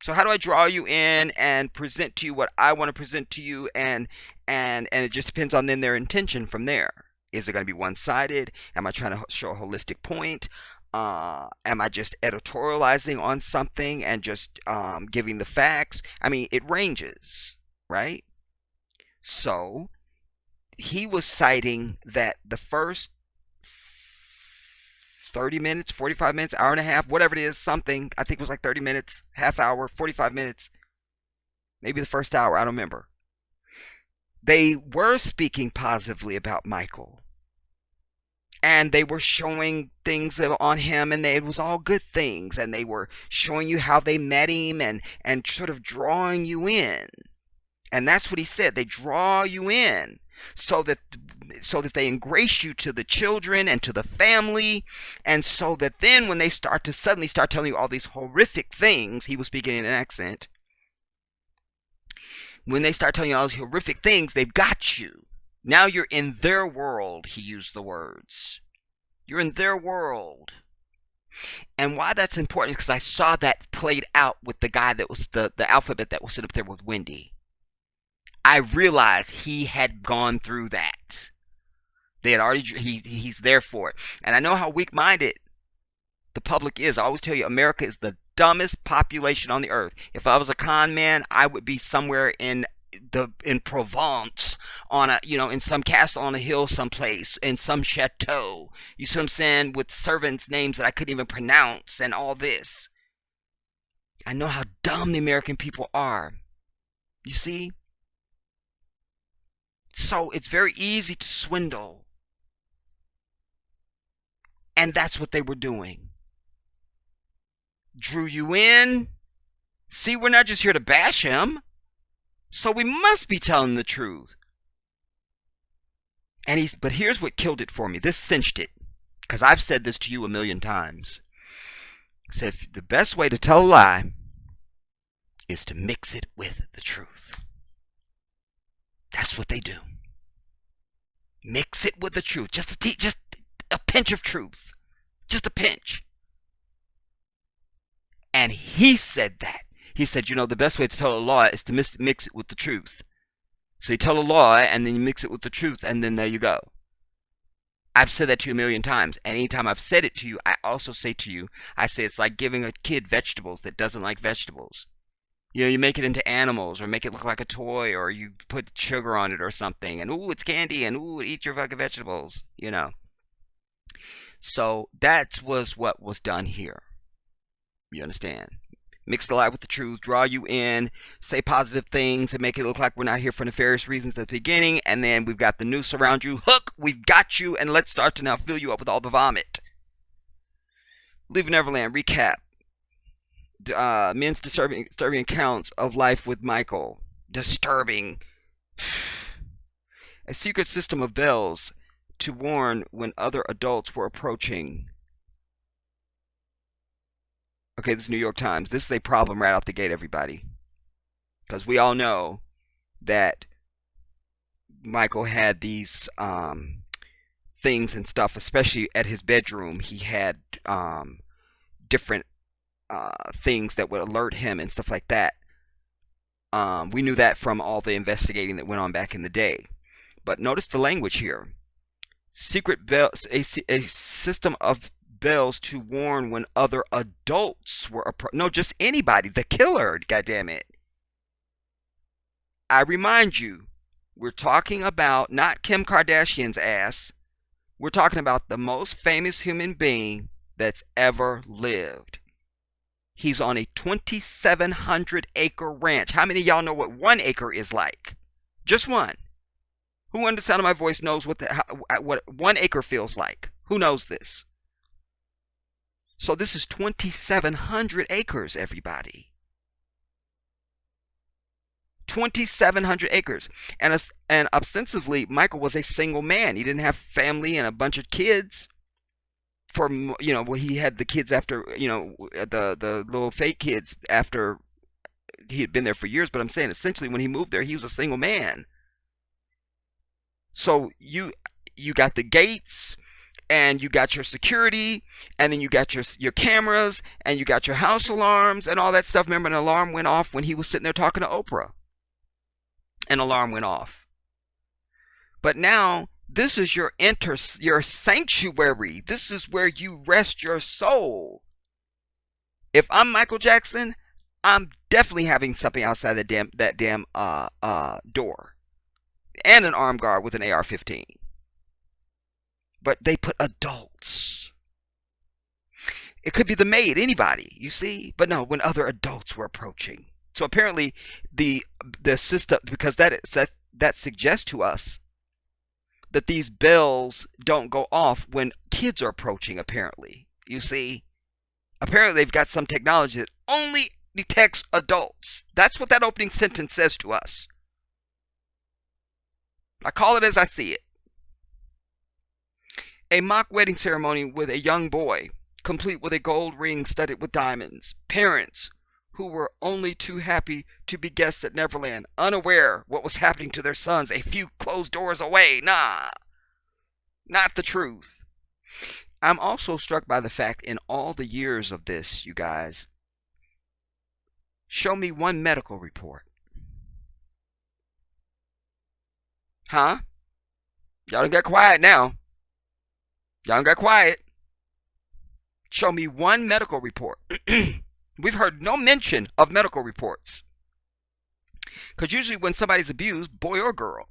So how do I draw you in and present to you what I want to present to you, and it just depends on then their intention from there. Is it going to be one-sided? Am I trying to show a holistic point? Am I just editorializing on something and just giving the facts? I mean, it ranges, right? So he was citing that the first 30 minutes, 45 minutes, hour and a half, whatever it is, something, I think it was like 30 minutes, half hour, 45 minutes, maybe the first hour, I don't remember. They were speaking positively about Michael. And they were showing things on him, and it was all good things. And they were showing you how they met him and sort of drawing you in. And that's what he said. They draw you in so that they ingrace you to the children and to the family, and so that then when they suddenly start telling you all these horrific things, he was speaking in an accent, when they start telling you all these horrific things, they've got you. Now you're in their world, he used the words. You're in their world. And why that's important is because I saw that played out with the guy that was the alphabet that was sitting up there with Wendy. I realized he had gone through that. They had already, he's there for it. And I know how weak-minded the public is. I always tell you, America is the dumbest population on the earth. If I was a con man, I would be somewhere in Provence, on a, in some castle on a hill someplace, in some chateau. You see what I'm saying? With servants' names that I couldn't even pronounce and all this. I know how dumb the American people are. You see? So it's very easy to swindle. And that's what they were doing. Drew you in. See, we're not just here to bash him. So we must be telling the truth. But here's what killed it for me. This cinched it. Because I've said this to you a million times. I said, the best way to tell a lie is to mix it with the truth. That's what they do. Mix it with the truth. Just a pinch of truth. Just a pinch. And he said that. He said, you know, the best way to tell a lie is to mix it with the truth. So you tell a lie, and then you mix it with the truth, and then there you go. I've said that to you a million times, and anytime I've said it to you, I also say to you, I say it's like giving a kid vegetables that doesn't like vegetables. You know, you make it into animals, or make it look like a toy, or you put sugar on it or something, and ooh, it's candy, and ooh, eat your fucking vegetables, you know. So that was what was done here. You understand? Mix the lie with the truth, draw you in, say positive things, and make it look like we're not here for nefarious reasons at the beginning, and then we've got the noose around you. Hook, we've got you, and let's start to now fill you up with all the vomit. Leaving Neverland, recap. Men's disturbing accounts of life with Michael. Disturbing. A secret system of bells to warn when other adults were approaching. Okay, this is New York Times. This is a problem right out the gate, everybody. Because we all know that Michael had these things and stuff, especially at his bedroom. He had different things that would alert him and stuff like that. We knew that from all the investigating that went on back in the day. But notice the language here. Secret bells, a system of bells to warn when other adults were no, just anybody, the killer, goddammit. I remind you, we're talking about not Kim Kardashian's ass. We're talking about the most famous human being that's ever lived. He's on a 2,700 acre ranch. How many of y'all know what 1 acre is like? Just one. Who under the sound of my voice knows what 1 acre feels like? Who knows this? So this is 2,700 acres, everybody. 2,700 acres. And ostensibly, Michael was a single man. He didn't have family and a bunch of kids. For, you know, well, he had the kids after, you know, the little fake kids after he had been there for years. But I'm saying essentially when he moved there, he was a single man. So you got the gates, and you got your security, and then you got your cameras, and you got your house alarms and all that stuff. Remember, an alarm went off when he was sitting there talking to Oprah. An alarm went off. But now this is your sanctuary. This is where you rest your soul. If I'm Michael Jackson, I'm definitely having something outside that damn door, and an armed guard with an AR-15. But they put adults. It could be the maid, anybody, you see? But no, when other adults were approaching. So apparently the system, because that suggests to us that these bells don't go off when kids are approaching, apparently. You see? Apparently they've got some technology that only detects adults. That's what that opening sentence says to us. I call it as I see it. A mock wedding ceremony with a young boy, complete with a gold ring studded with diamonds. Parents who were only too happy to be guests at Neverland, unaware what was happening to their sons a few closed doors away. Nah, not the truth. I'm also struck by the fact in all the years of this, you guys, show me one medical report. Huh? Y'all done got quiet now. Y'all done got quiet. Show me one medical report. We've heard no mention of medical reports. Because usually when somebody's abused, boy or girl,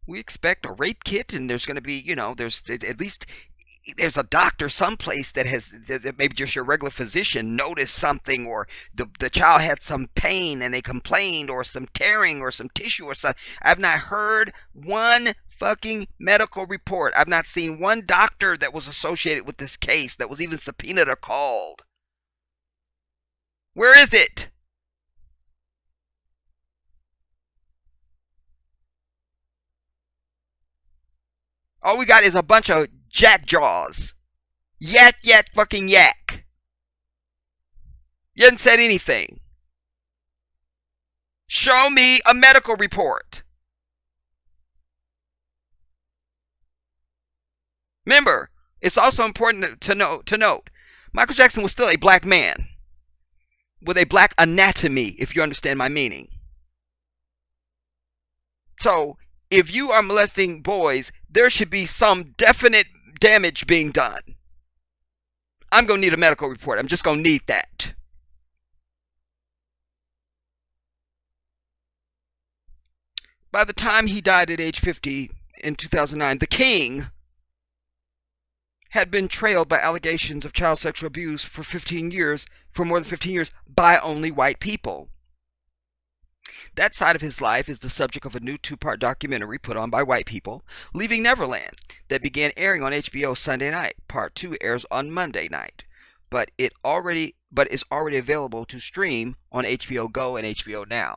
we expect a rape kit, and there's going to be, you know, there's at least there's a doctor someplace that has, maybe just your regular physician noticed something, or the child had some pain and they complained, or some tearing or some tissue or something. I've not heard one fucking medical report. I've not seen one doctor that was associated with this case that was even subpoenaed or called. Where is it? All we got is a bunch of jackjaws. Yak, fucking yak. You haven't said anything. Show me a medical report. Remember, It's also important to note Michael Jackson was still a black man with a black anatomy, if you understand my meaning. So, if you are molesting boys, there should be some definite damage being done. I'm going to need a medical report. I'm just going to need that. By the time he died at age 50 in 2009, the king had been trailed by allegations of child sexual abuse for more than 15 years, by only white people. That side of his life is the subject of a new 2-part documentary put on by white people, Leaving Neverland, that began airing on HBO Sunday night. Part 2 airs on Monday night, but is already available to stream on HBO Go and HBO Now.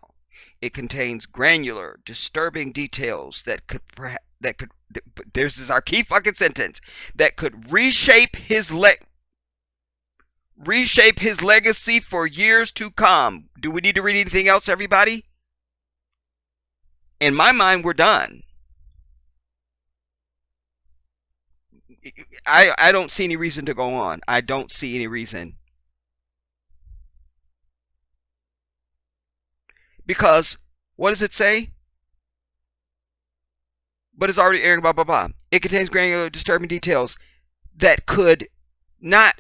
It contains granular, disturbing details that could this is our key fucking sentence, that could reshape his legacy for years to come. Do we need to read anything else, everybody? In my mind, we're done. I don't see any reason to go on. I don't see any reason. Because, what does it say? But it's already airing, blah, blah, blah. It contains granular, disturbing details that could not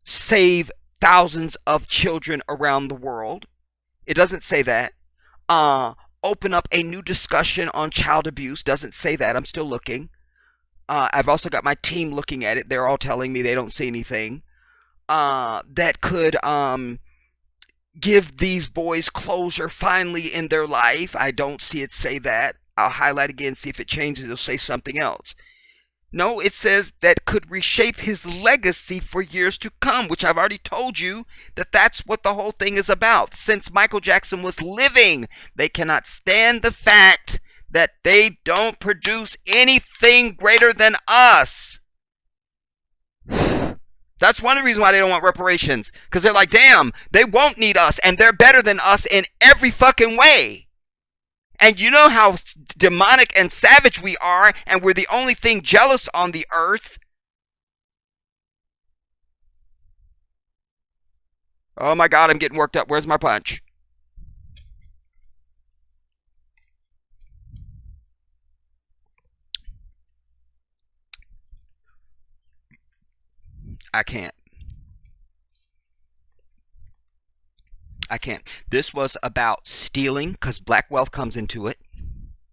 save thousands of children around the world. It doesn't say that. Open up a new discussion on child abuse. Doesn't say that. I'm still looking. I've also got my team looking at it. They're all telling me they don't see anything that could give these boys closure finally in their life. I don't see it say that. I'll highlight again, see if it changes. It'll say something else. No, it says that could reshape his legacy for years to come, which I've already told you that that's what the whole thing is about. Since Michael Jackson was living, they cannot stand the fact that they don't produce anything greater than us. That's one of the reasons why they don't want reparations. Because they're like, damn, they won't need us, and they're better than us in every fucking way. And you know how demonic and savage we are, and we're the only thing jealous on the earth. Oh my God, I'm getting worked up. Where's my punch? I can't. This was about stealing, because black wealth comes into it.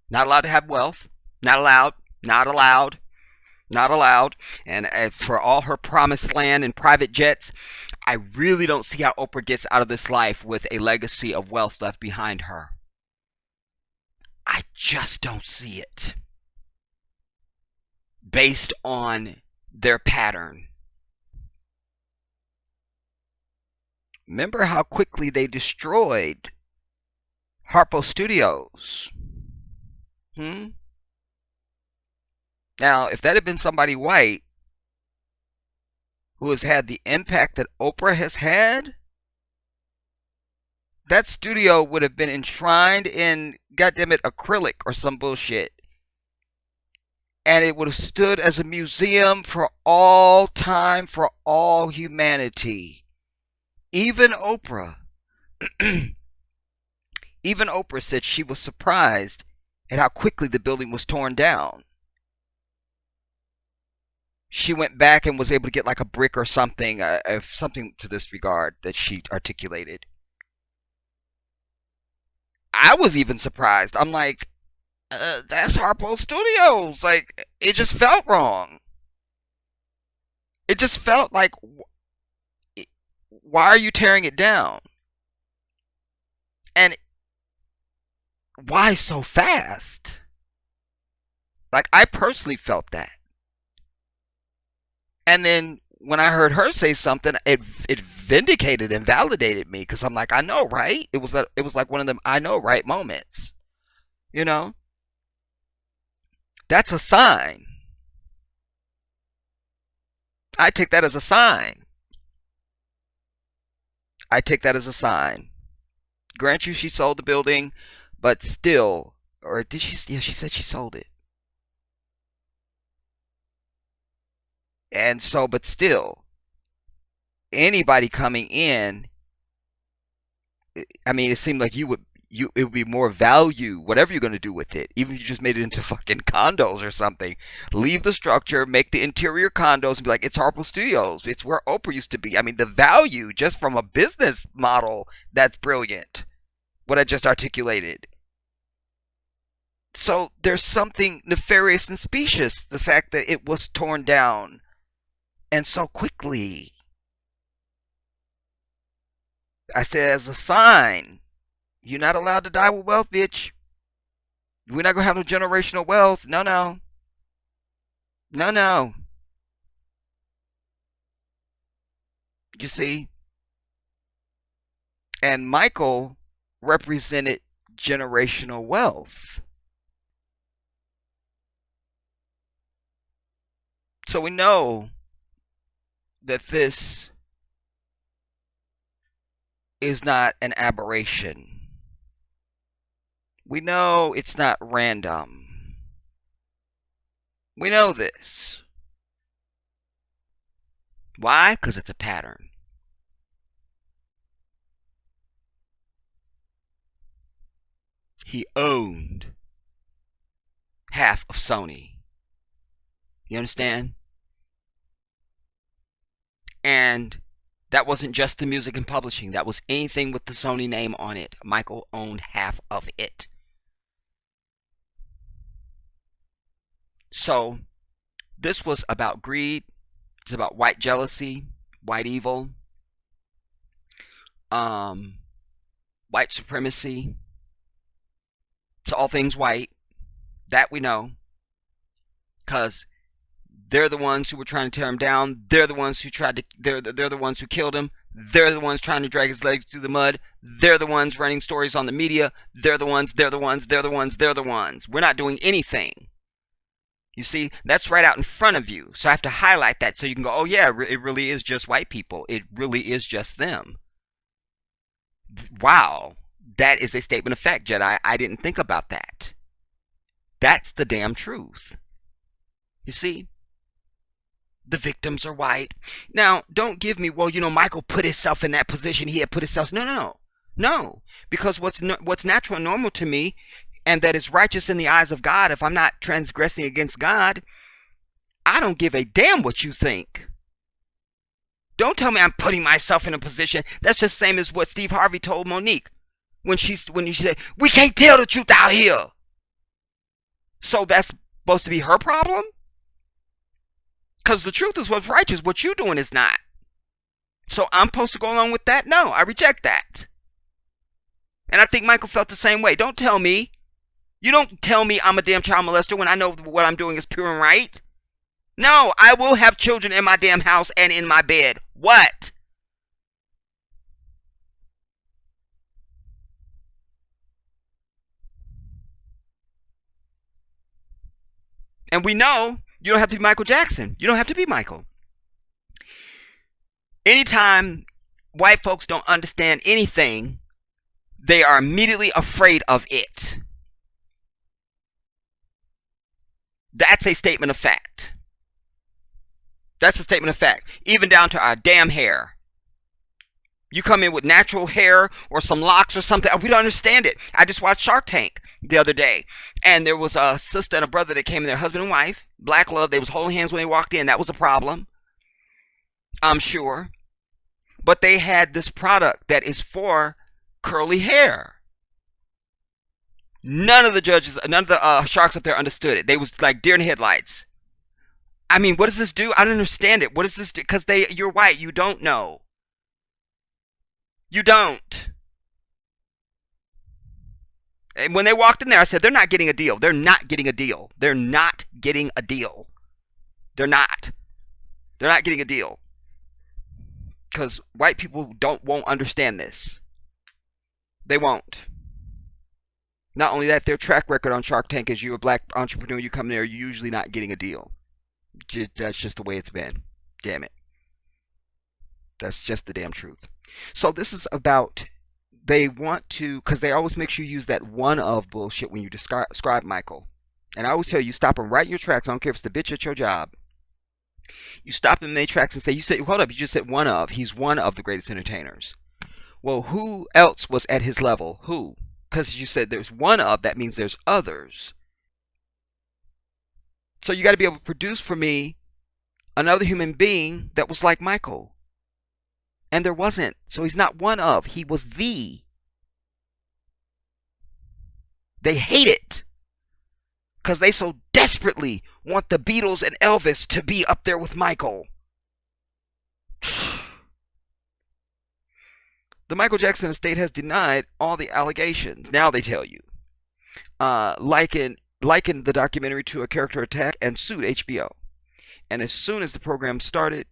Not allowed to have wealth. Not allowed. Not allowed. Not allowed. And for all her promised land and private jets, I really don't see how Oprah gets out of this life with a legacy of wealth left behind her. I just don't see it. Based on their pattern. Remember how quickly they destroyed Harpo Studios? Now, if that had been somebody white who has had the impact that Oprah has had, that studio would have been enshrined in, goddammit, acrylic or some bullshit. And it would have stood as a museum for all time, for all humanity. Even Oprah said she was surprised at how quickly the building was torn down. She went back and was able to get like a brick or something, something to this regard that she articulated. I was even surprised. I'm like, that's Harpo Studios. Like, it just felt wrong. It just felt like, why are you tearing it down? And why so fast? Like, I personally felt that. And then when I heard her say something, it vindicated and validated me, because I'm like, I know, right? It was like one of them I know, right moments. You know? That's a sign. I take that as a sign. I take that as a sign. Grant you, she sold the building, but still, or did she? Yeah, she said she sold it. And so, but still, anybody coming in, I mean, it seemed like it would be more value, whatever you're going to do with it, even if you just made it into fucking condos or something. Leave the structure, make the interior condos, and be like, it's Harpo Studios. It's where Oprah used to be. I mean, the value just from a business model, that's brilliant. What I just articulated. So there's something nefarious and specious, the fact that it was torn down and so quickly. I said, as a sign, you're not allowed to die with wealth, bitch. We're not going to have no generational wealth. No, no. No, no. You see? And Michael represented generational wealth. So we know that this is not an aberration. We know it's not random. We know this. Why? Because it's a pattern. He owned half of Sony. You understand? And that wasn't just the music and publishing. That was anything with the Sony name on it. Michael owned half of it. So, this was about greed. It's about white jealousy, white evil, white supremacy. It's all things white. That we know. Because they're the ones who were trying to tear him down. They're the ones who they're the ones who killed him. They're the ones trying to drag his legs through the mud. They're the ones running stories on the media. They're the ones. We're not doing anything. You see, that's right out in front of you. So I have to highlight that so you can go, oh yeah, it really is just white people. It really is just them. Wow. That is a statement of fact, Jedi. I didn't think about that. That's the damn truth. You see? The victims are white. Now, don't give me, well, Michael put himself in that position. He had put himself. No. Because what's natural and normal to me, and that is righteous in the eyes of God, if I'm not transgressing against God, I don't give a damn what you think. Don't tell me I'm putting myself in a position. That's just the same as what Steve Harvey told Monique when she said, we can't tell the truth out here. So that's supposed to be her problem? Because the truth is what's righteous. What you're doing is not. So I'm supposed to go along with that? No, I reject that. And I think Michael felt the same way. Don't tell me. You don't tell me I'm a damn child molester when I know what I'm doing is pure and right. No, I will have children in my damn house and in my bed. What? And we know you don't have to be Michael Jackson. You don't have to be Michael. Anytime white folks don't understand anything, they are immediately afraid of it. That's a statement of fact. That's a statement of fact. Even down to our damn hair. You come in with natural hair or some locks or something, we don't understand it. I just watched Shark Tank the other day, and there was a sister and a brother that came in, their husband and wife, black love. They was holding hands when they walked in. That was a problem, I'm sure. But they had this product that is for curly hair. None of the sharks up there understood it. They was like deer in headlights. I mean, what does this do? I don't understand it. What does this do? Because you're white. You don't know. You don't. And when they walked in there, I said, they're not getting a deal. They're not getting a deal. They're not getting a deal. They're not. They're not getting a deal. Because white people won't understand this. They won't. Not only that, their track record on Shark Tank is you're a black entrepreneur, you come there, you're usually not getting a deal. That's just the way it's been. Damn it. That's just the damn truth. So this is about, they want to, because they always make sure you use that one of bullshit when you describe Michael. And I always tell you, stop and right in your tracks. I don't care if it's the bitch at your job. You stop him in mid tracks and say, "You said, hold up, you just said one of. He's one of the greatest entertainers." Well, who else was at his level? Who? Because you said there's one of, that means there's others. So you got to be able to produce for me another human being that was like Michael. And there wasn't. So he's not one of, he was the. They hate it because they so desperately want the Beatles and Elvis to be up there with Michael. The Michael Jackson estate has denied all the allegations. Now they tell you. Likened the documentary to a character attack and sued HBO. And as soon as the program started,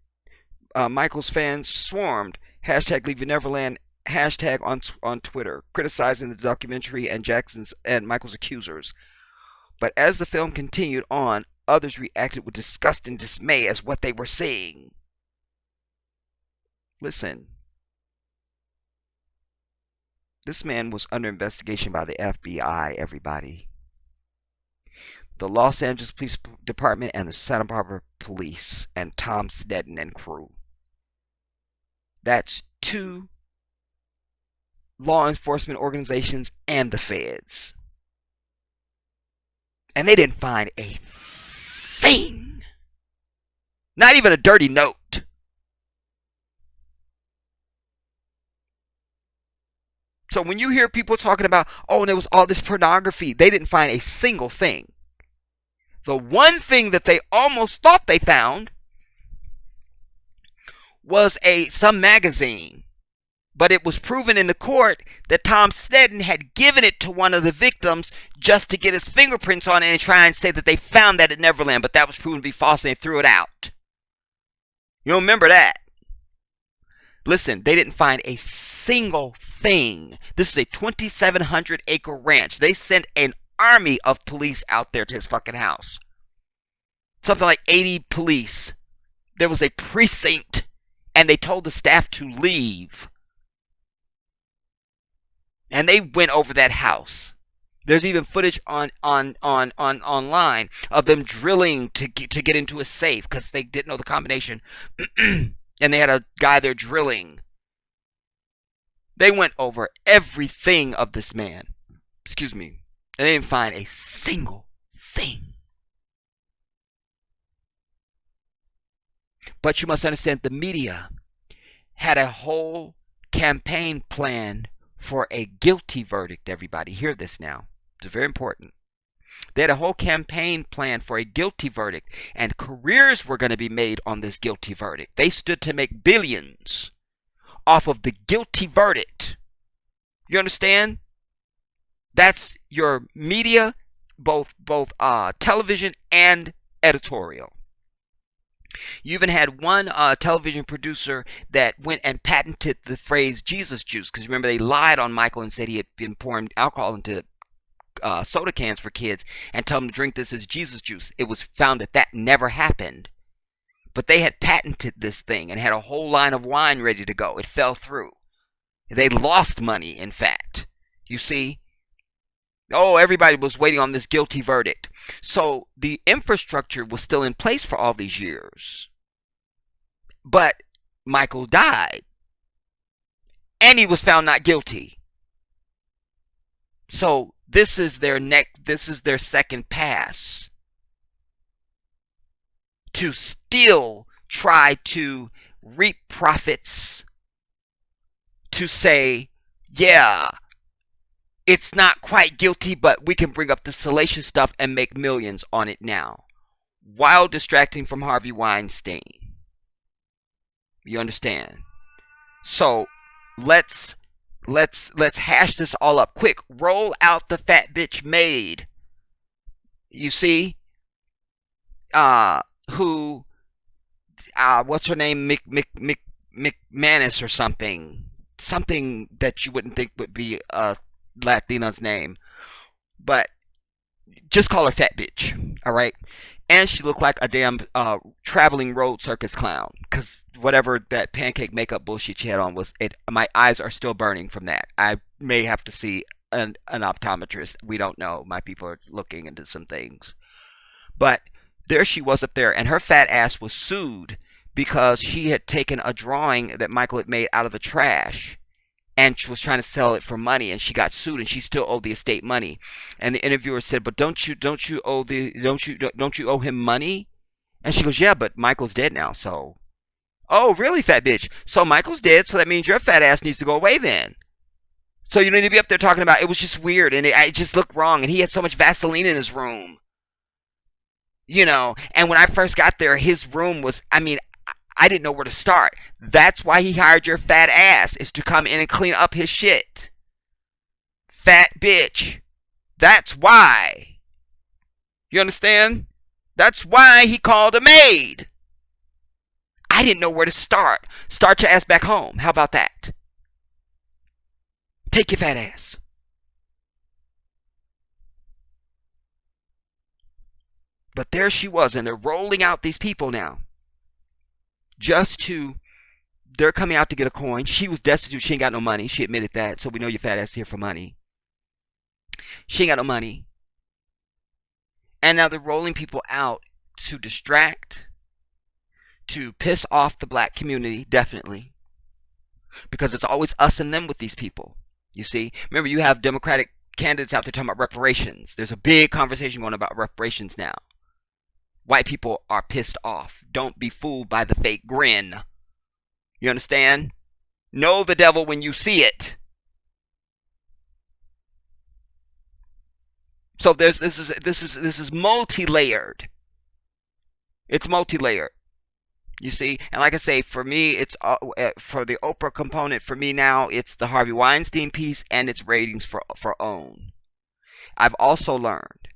Michael's fans swarmed hashtag Leave Neverland hashtag on Twitter, criticizing the documentary and Jackson's and Michael's accusers. But as the film continued on, others reacted with disgust and dismay as what they were seeing. Listen. This man was under investigation by the FBI, everybody. The Los Angeles Police Department and the Santa Barbara Police and Tom Sneddon and crew. That's 2 law enforcement organizations and the feds. And they didn't find a thing. Not even a dirty note. So when you hear people talking about, oh, and there was all this pornography, they didn't find a single thing. The one thing that they almost thought they found was some magazine. But it was proven in the court that Tom Sneddon had given it to one of the victims just to get his fingerprints on it and try and say that they found that at Neverland. But that was proven to be false and they threw it out. You don't remember that? Listen, they didn't find a single thing. This is a 2,700 acre ranch. They sent an army of police out there to his fucking house. Something like 80 police. There was a precinct and they told the staff to leave. And they went over that house. There's even footage online of them drilling to get into a safe because they didn't know the combination. And they had a guy there drilling. They went over everything of this man. Excuse me. And they didn't find a single thing. But you must understand the media had a whole campaign planned for a guilty verdict, everybody. Hear this now. It's very important. They had a whole campaign plan for a guilty verdict, and careers were going to be made on this guilty verdict. They stood to make billions off of the guilty verdict. You understand? That's your media, both television and editorial. You even had one television producer that went and patented the phrase Jesus juice, because remember they lied on Michael and said he had been pouring alcohol into soda cans for kids and told them to drink this as Jesus juice. It was found that that never happened. But they had patented this thing and had a whole line of wine ready to go. It fell through. They lost money, in fact. You see? Oh, everybody was waiting on this guilty verdict. So the infrastructure was still in place for all these years. But Michael died. And he was found not guilty. So this is their second pass to still try to reap profits, to say, yeah, it's not quite guilty, but we can bring up the salacious stuff and make millions on it now, while distracting from Harvey Weinstein. You understand? So let's hash this all up quick. Roll out the fat bitch maid. You see? What's her name? McManus or something. Something that you wouldn't think would be a Latina's name. But just call her fat bitch. Alright? And she looked like a damn traveling road circus clown. Because whatever that pancake makeup bullshit she had on was it. My eyes are still burning from that. I may have to see an optometrist. We don't know. My people are looking into some things. But There she was up there, and her fat ass was sued because she had taken a drawing that Michael had made out of the trash and she was trying to sell it for money, and she got sued, and she still owed the estate money. And the interviewer said, "But don't you owe him money?" And she goes, "Yeah, but Michael's dead now, so." "Oh, really, fat bitch? So Michael's dead, so that means your fat ass needs to go away then. So you need to be up there talking about it." Was just weird, and it just looked wrong, and he had so much Vaseline in his room. And when I first got there, his room was, I didn't know where to start. That's why he hired your fat ass, is to come in and clean up his shit. Fat bitch. That's why. You understand? That's why he called a maid. I didn't know where to start. Start your ass back home. How about that? Take your fat ass. But there she was, and they're rolling out these people now. They're coming out to get a coin. She was destitute. She ain't got no money. She admitted that. So we know your fat ass here for money. She ain't got no money. And now they're rolling people out to distract, to piss off the black community, definitely. Because it's always us and them with these people. You see? Remember, you have Democratic candidates out there talking about reparations. There's a big conversation going on about reparations now. White people are pissed off. Don't be fooled by the fake grin. You understand? Know the devil when you see it. So this is multi-layered. It's multi-layered. You see? And like I say, for me, it's for the Oprah component. For me now, it's the Harvey Weinstein piece and its ratings for OWN. I've also learned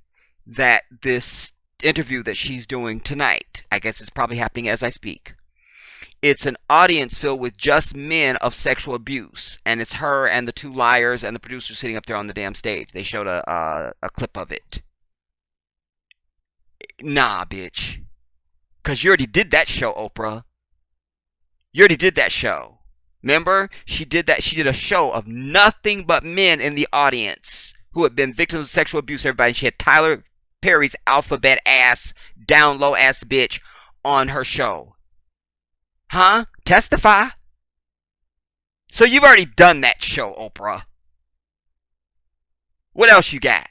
that this interview that she's doing tonight, I guess it's probably happening as I speak, it's an audience filled with just men of sexual abuse, and it's her and the two liars and the producer sitting up there on the damn stage. They showed a clip of it. Nah, bitch, because you already did that show, Oprah. You already did that show. Remember? She did that. She did a show of nothing but men in the audience who had been victims of sexual abuse. Everybody. She had Tyler Perry's alphabet ass, down low ass bitch on her show. Huh? Testify? So you've already done that show, Oprah. What else you got?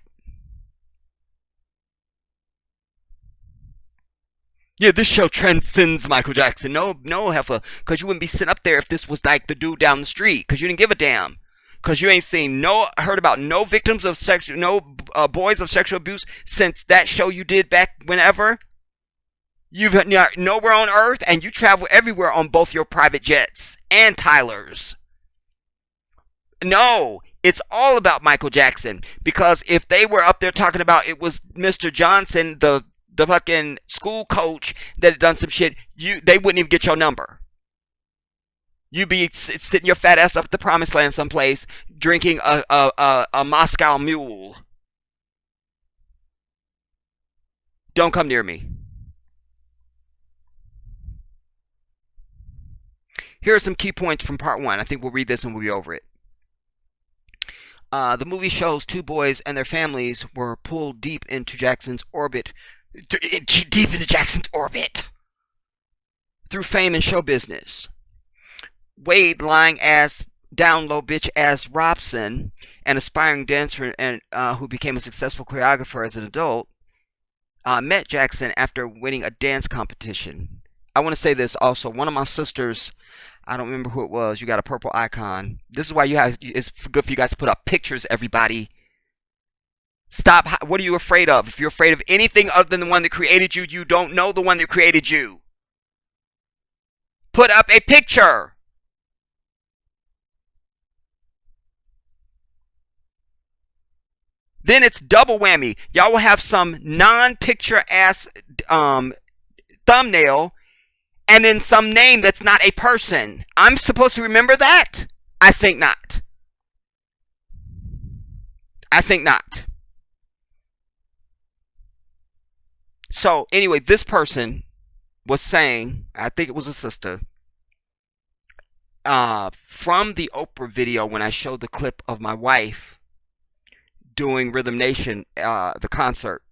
Yeah, this show transcends Michael Jackson. No, heifer, because you wouldn't be sitting up there if this was like the dude down the street, because you didn't give a damn. Because you ain't heard about no victims of boys of sexual abuse since that show you did back whenever. You've nowhere on earth, and you travel everywhere on both your private jets and Tyler's. No, it's all about Michael Jackson. Because if they were up there talking about it was Mr. Johnson, the fucking school coach that had done some shit, they wouldn't even get your number. You'd be sitting your fat ass up at the promised land someplace, drinking a Moscow Mule. Don't come near me. Here are some key points from part one. I think we'll read this and we'll be over it. The movie shows two boys and their families were pulled deep into Jackson's orbit. Deep into Jackson's orbit. Through fame and show business. Wade, lying ass, down low bitch ass Robson, an aspiring dancer and who became a successful choreographer as an adult, met Jackson after winning a dance competition. I want to say this also. One of my sisters, I don't remember who it was. You got a purple icon. This is why it's good for you guys to put up pictures, everybody. Stop. What are you afraid of? If you're afraid of anything other than the one that created you, you don't know the one that created you. Put up a picture. Then it's double whammy. Y'all will have some non-picture ass thumbnail and then some name that's not a person. I'm supposed to remember that? I think not. I think not. So anyway, this person was saying, I think it was a sister, from the Oprah video when I showed the clip of my wife doing Rhythm Nation, the concert,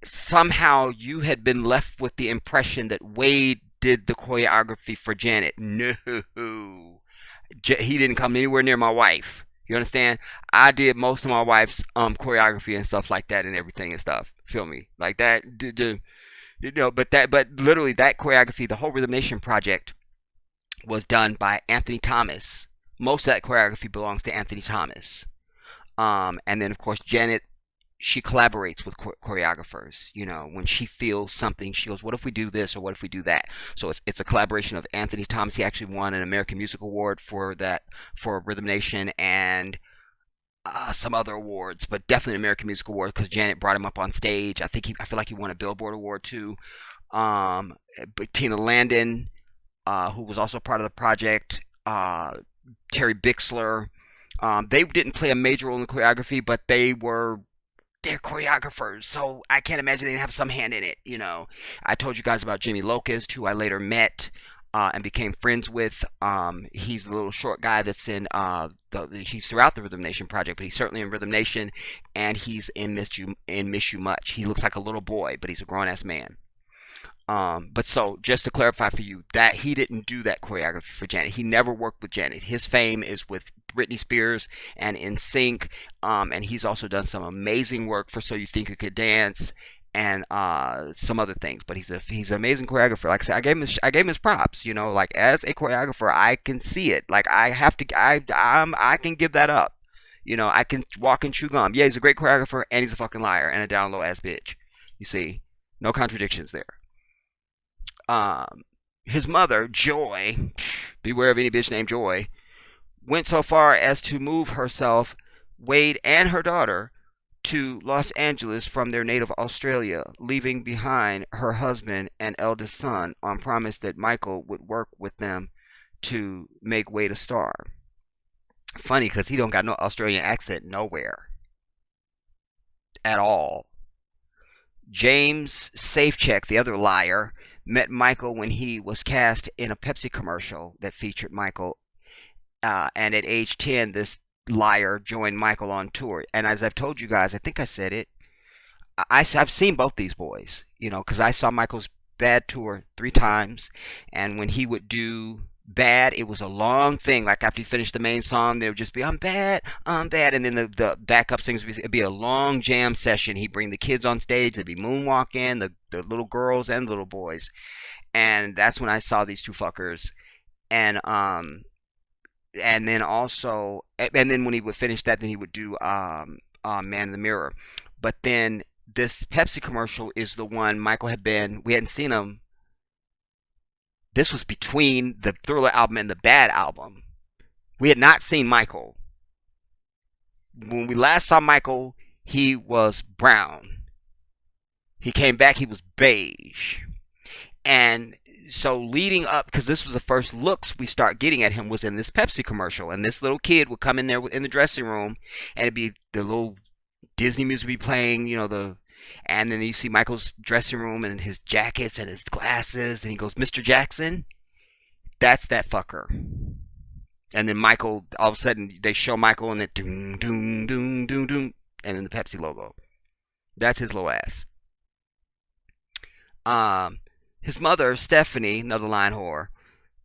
somehow you had been left with the impression that Wade did the choreography for Janet. No, he didn't come anywhere near my wife. You understand? I did most of my wife's choreography and stuff like that and everything and stuff. Feel me? Like that. But literally that choreography, the whole Rhythm Nation project was done by Anthony Thomas. Most of that choreography belongs to Anthony Thomas. And then of course Janet, she collaborates with choreographers. When she feels something, she goes, "What if we do this or what if we do that?" So it's a collaboration of Anthony Thomas. He actually won an American Music Award for Rhythm Nation and some other awards, but definitely an American Music Award because Janet brought him up on stage. I feel like he won a Billboard Award too. But Tina Landon, who was also part of the project, Terry Bixler. They didn't play a major role in the choreography, but they're choreographers, so I can't imagine they didn't have some hand in it. I told you guys about Jimmy Locust, who I later met and became friends with. He's the little short guy that's in he's throughout the Rhythm Nation project, but he's certainly in Rhythm Nation, and he's in Miss You Much. He looks like a little boy, but he's a grown ass man. But so just to clarify for you, that he didn't do that choreography for Janet. He never worked with Janet. His fame is with Britney Spears and NSYNC, and he's also done some amazing work for So You Think You Could Dance and some other things. But he's an amazing choreographer. Like I said, I gave him his props. Like as a choreographer, I can see it. Like I can give that up. I can walk and chew gum. Yeah, he's a great choreographer, and he's a fucking liar and a down low ass bitch. You see, no contradictions there. His mother, Joy, beware of any bitch named Joy, went so far as to move herself, Wade, and her daughter to Los Angeles from their native Australia, leaving behind her husband and eldest son on promise that Michael would work with them to make Wade a star. Funny, because he don't got no Australian accent nowhere at all. James Safecheck, the other liar, met Michael when he was cast in a Pepsi commercial that featured Michael. And at age 10, this liar joined Michael on tour. And as I've told you guys, I think I said it, I've seen both these boys, because I saw Michael's Bad tour 3 times. And when he would do Bad, it was a long thing. Like after he finished the main song, there would just be, I'm bad. And then the backup singers, it'd be a long jam session. He'd bring the kids on stage. There'd be moonwalking, the little girls and little boys. And that's when I saw these two fuckers. And then also, and then when he would finish that, then he would do Man in the Mirror. But then this Pepsi commercial is the one Michael we hadn't seen him. This was between the Thriller album and the Bad album. We had not seen Michael. When we last saw Michael, he was brown. He came back, he was beige. And so leading up, because this was the first looks we start getting at him, was in this Pepsi commercial. And this little kid would come in there in the dressing room, and it'd be the little Disney music would be playing, and then you see Michael's dressing room and his jackets and his glasses, and he goes, "Mr. Jackson, that's that fucker." And then Michael, all of a sudden, they show Michael and it doom, doom, doom, doom, doom, and then the Pepsi logo. That's his little ass. His mother, Stephanie, another line whore,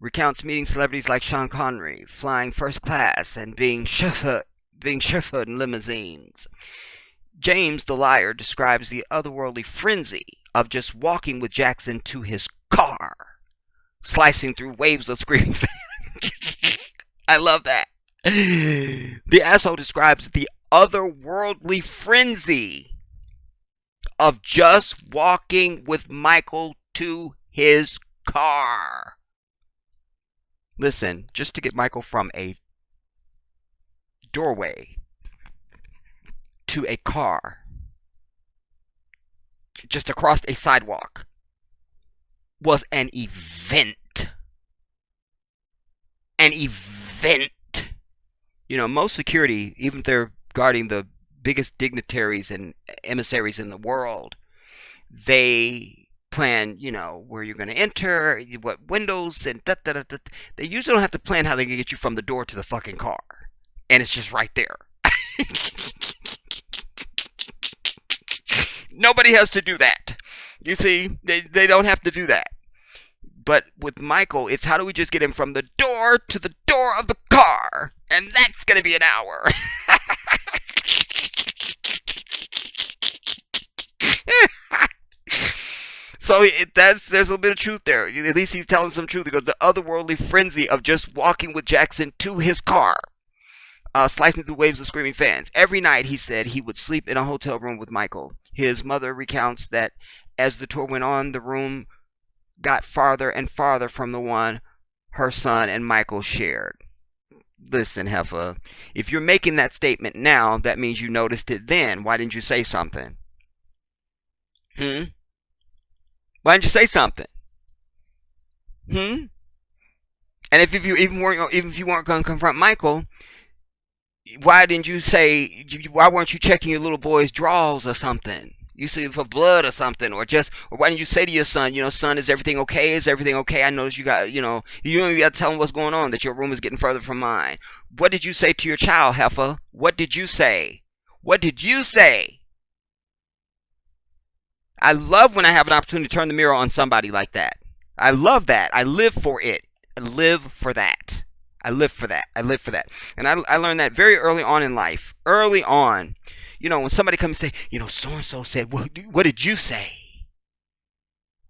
recounts meeting celebrities like Sean Connery, flying first class, and being chauffeured in limousines. James, the liar, describes the otherworldly frenzy of just walking with Jackson to his car, slicing through waves of screaming fans. I love that. The asshole describes the otherworldly frenzy of just walking with Michael to his car. Listen, just to get Michael from a doorway to a car, just across a sidewalk, was an event. An event. Most security, even if they're guarding the biggest dignitaries and emissaries in the world, they plan, where you're going to enter, what windows, and They usually don't have to plan how they can get you from the door to the fucking car. And it's just right there. Nobody has to do that. You see, they don't have to do that. But with Michael, it's how do we just get him from the door to the door of the car? And that's going to be an hour. So there's a little bit of truth there. At least he's telling some truth. Because the otherworldly frenzy of just walking with Jackson to his car, slicing through waves of screaming fans. Every night, he said, he would sleep in a hotel room with Michael. His mother recounts that as the tour went on, the room got farther and farther from the one her son and Michael shared. Listen, Heffa, if you're making that statement now, that means you noticed it then. Why didn't you say something? Why didn't you say something? And if you weren't going to confront Michael, why didn't you say? Why weren't you checking your little boy's drawers or something? You see, for blood or something, or why didn't you say to your son, son, is everything okay? Is everything okay? I noticed you got, you don't even got to tell him what's going on, that your room is getting further from mine. What did you say to your child, Heffa? What did you say? What did you say? I love when I have an opportunity to turn the mirror on somebody like that. I love that. I live for it. I live for that. I live for that. I live for that. And I learned that very early on in life. Early on. When somebody comes and say, so-and-so said, what did you say?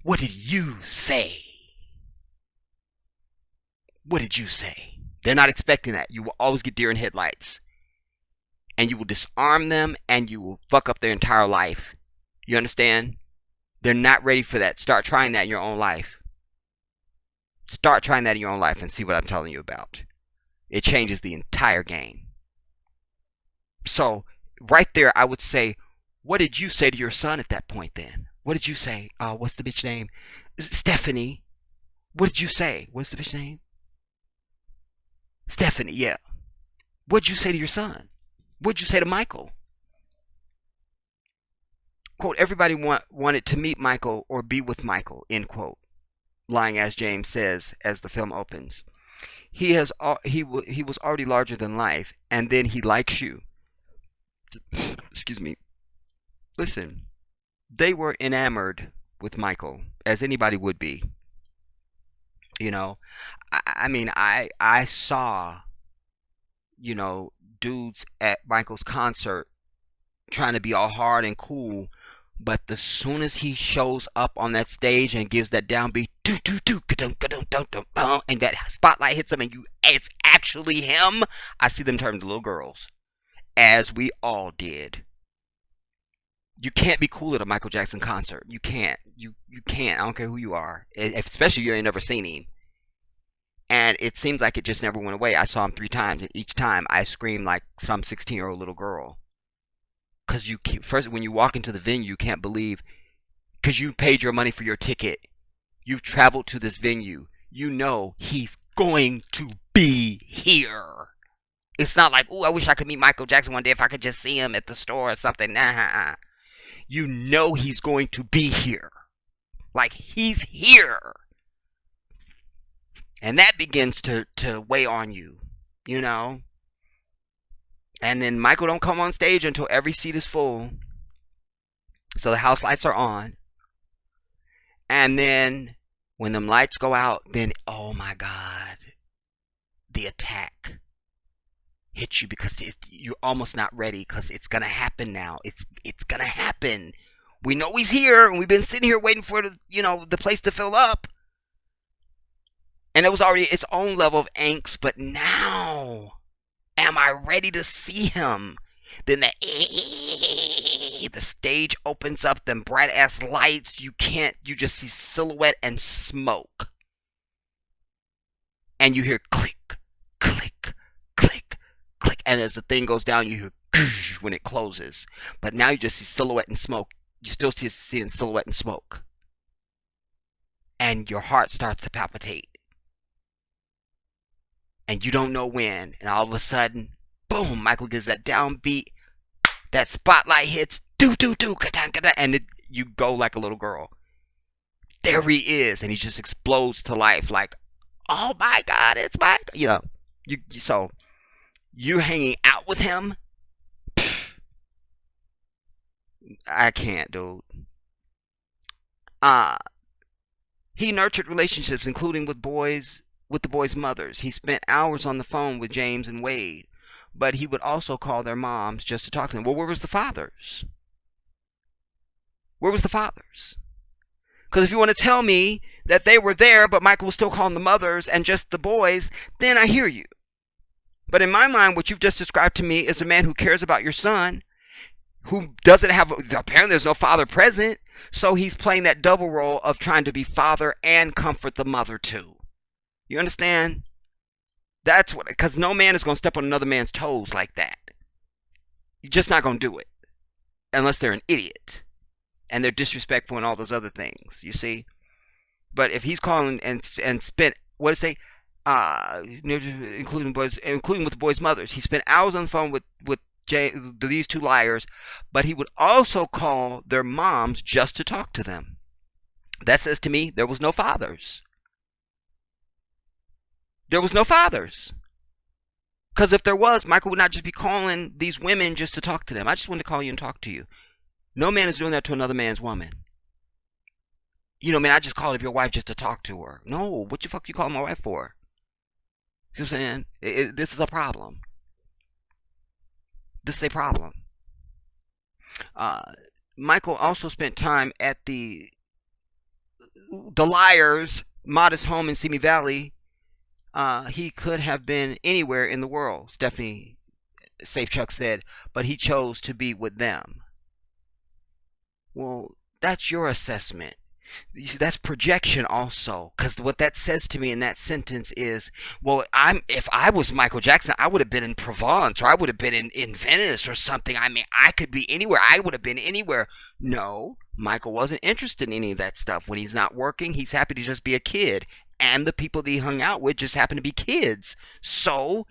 What did you say? What did you say? They're not expecting that. You will always get deer in headlights. And you will disarm them and you will fuck up their entire life. You understand? They're not ready for that. Start trying that in your own life. Start trying that in your own life and see what I'm telling you about. It changes the entire game. So, right there, I would say, what did you say to your son at that point then? What did you say? What's the bitch name? Stephanie. What did you say? What's the bitch name? Stephanie, yeah. What did you say to your son? What did you say to Michael? Quote, everybody wanted to meet Michael or be with Michael, end quote. Lying as James says as the film opens. He was already larger than life, and then he likes you. Excuse me. Listen, they were enamored with Michael, as anybody would be. I saw, dudes at Michael's concert trying to be all hard and cool, but as soon as he shows up on that stage and gives that downbeat, and that spotlight hits him, and it's actually him, I see them turn to little girls, as we all did. You can't be cool at a Michael Jackson concert. You can't. You can't. I don't care who you are, especially if you ain't never seen him. And it seems like it just never went away. I saw him 3 times, and each time I screamed like some 16-year-old little girl. Because first, when you walk into the venue, you can't believe, because you paid your money for your ticket. You've traveled to this venue. You know he's going to be here. It's not like, I wish I could meet Michael Jackson one day if I could just see him at the store or something. Nah. You know he's going to be here. Like, he's here. And that begins to weigh on you, And then Michael don't come on stage until every seat is full. So the house lights are on. And then when them lights go out, then, oh my God, the attack hits you because you're almost not ready because it's going to happen now. It's going to happen. We know he's here and we've been sitting here waiting for the place to fill up. And it was already its own level of angst, but now, am I ready to see him? Then the stage opens up, them bright ass lights. You just see silhouette and smoke. And you hear click, click, click, click. And as the thing goes down, you hear when it closes. But now you just see silhouette and smoke. You still seeing silhouette and smoke. And your heart starts to palpitate. And you don't know when. And all of a sudden, boom, Michael gives that downbeat. That spotlight hits. And you go like a little girl. There he is. And he just explodes to life. Like, oh my God, it's Michael. So you're hanging out with him. I can't, dude. Uh, he nurtured relationships, including with the boys' mothers. He spent hours on the phone with James and Wade, but he would also call their moms just to talk to them. Well, where was the fathers? Where was the fathers? Because if you want to tell me that they were there, but Michael was still calling the mothers and just the boys, then I hear you. But in my mind, what you've just described to me is a man who cares about your son, who doesn't have, apparently there's no father present, so he's playing that double role of trying to be father and comfort the mother too. You understand? That's what, because no man is going to step on another man's toes like that. You're just not going to do it. Unless they're an idiot. And they're disrespectful and all those other things, you see? But if he's calling and spent, what does it say? Including with the boys' mothers. He spent hours on the phone with these two liars, but he would also call their moms just to talk to them. That says to me there was no fathers. There was no fathers. Because if there was, Michael would not just be calling these women just to talk to them. I just wanted to call you and talk to you. No man is doing that to another man's woman. You know, man, I just called up your wife just to talk to her. No, what the fuck you calling my wife for? You know what I'm saying? This is a problem. This is a problem. Michael also spent time at the liar's modest home in Simi Valley. He could have been anywhere in the world, Stephanie Safechuck said, but he chose to be with them. Well, that's your assessment. You see, that's projection also, because what that says to me in that sentence is, well, if I was Michael Jackson, I would have been in Provence, or I would have been in Venice or something. I mean, I could be anywhere. I would have been anywhere. No, Michael wasn't interested in any of that stuff. When he's not working, he's happy to just be a kid, and the people that he hung out with just happen to be kids. So,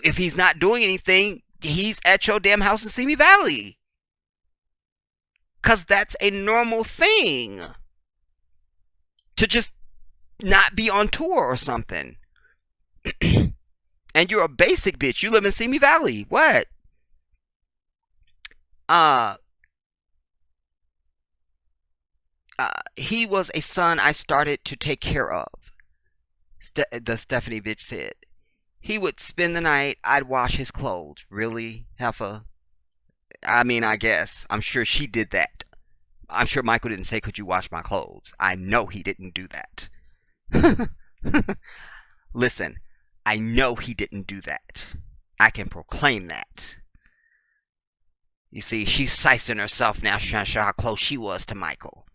if he's not doing anything, he's at your damn house in Simi Valley. Because that's a normal thing. To just not be on tour or something. And you're a basic bitch. You live in Simi Valley. What? He was a son I started to take care of. The Stephanie bitch said. He would spend the night. I'd wash his clothes. Really, Heffa? I mean, I guess. I'm sure she did that. I'm sure Michael didn't say, could you wash my clothes? I know he didn't do that. Listen, I know he didn't do that. I can proclaim that. You see, she's sizing herself now, trying to show how close she was to Michael.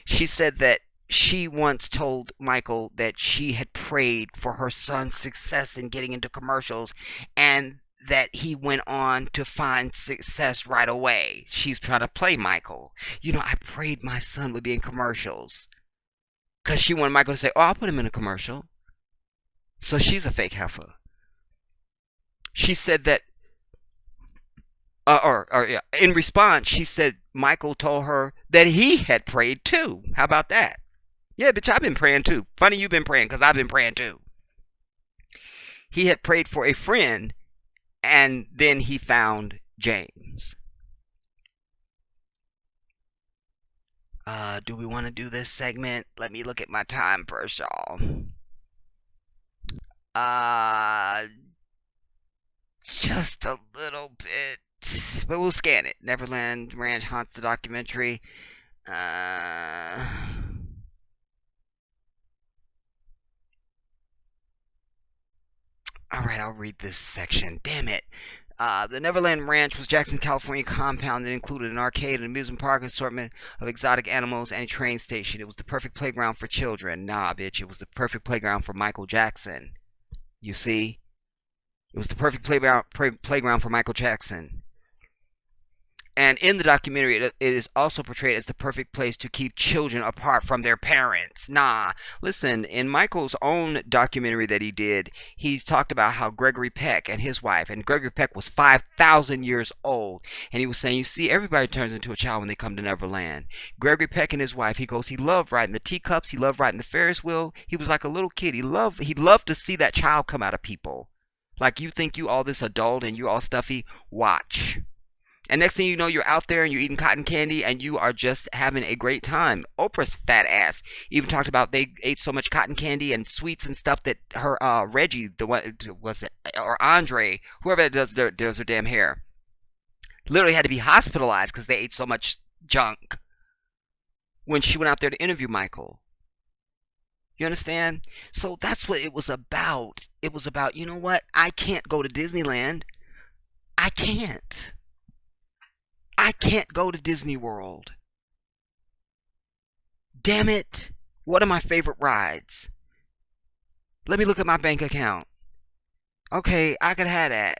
She said that she once told Michael that she had prayed for her son's success in getting into commercials, and that he went on to find success right away. She's trying to play Michael. You know, I prayed my son would be in commercials. Because she wanted Michael to say, oh, I'll put him in a commercial. So she's a fake heifer. She said that, in response, she said Michael told her that he had prayed too. How about that? Yeah, bitch, I've been praying too. Funny you've been praying, because I've been praying too. He had prayed for a friend, and then he found James. Do we want to do this segment? Let me look at my time first, y'all. Just a little bit. But we'll scan it. Neverland Ranch haunts the documentary. Alright, I'll read this section. Damn it. The Neverland Ranch was Jackson's California compound that included an arcade, an amusement park, an assortment of exotic animals, and a train station. It was the perfect playground for children. Nah, bitch, it was the perfect playground for Michael Jackson. You see? It was the perfect playground for Michael Jackson. And in the documentary, it is also portrayed as the perfect place to keep children apart from their parents. Nah, listen, in Michael's own documentary that he did, he's talked about how Gregory Peck and his wife, and Gregory Peck was 5,000 years old, and he was saying, you see, everybody turns into a child when they come to Neverland. Gregory Peck and his wife, he goes, he loved riding the teacups, he loved riding the Ferris wheel, he was like a little kid. He loved to see that child come out of people. Like, you think you all this adult and you all stuffy? Watch. And next thing you know, you're out there and you're eating cotton candy and you are just having a great time. Oprah's fat ass even talked about they ate so much cotton candy and sweets and stuff that her Reggie, the one was it, or Andre, whoever does her damn hair, literally had to be hospitalized because they ate so much junk when she went out there to interview Michael. You understand? So that's what it was about. It was about, you know what? I can't go to Disneyland. I can't. I can't go to Disney World. Damn it. What are my favorite rides? Let me look at my bank account. Okay, I could have that.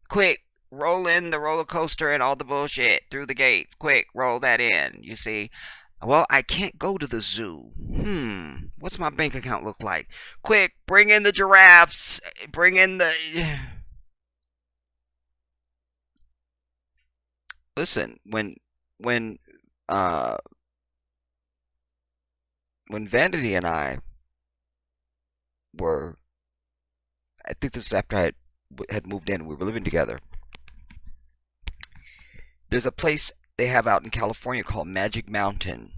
Quick, roll in the roller coaster and all the bullshit through the gates. Quick, roll that in. You see? Well, I can't go to the zoo. What's my bank account look like? Quick, bring in the giraffes. Bring in the... Listen, when Vanity and I were, I think this is after I had moved in, we were living together. There's a place they have out in California called Magic Mountain.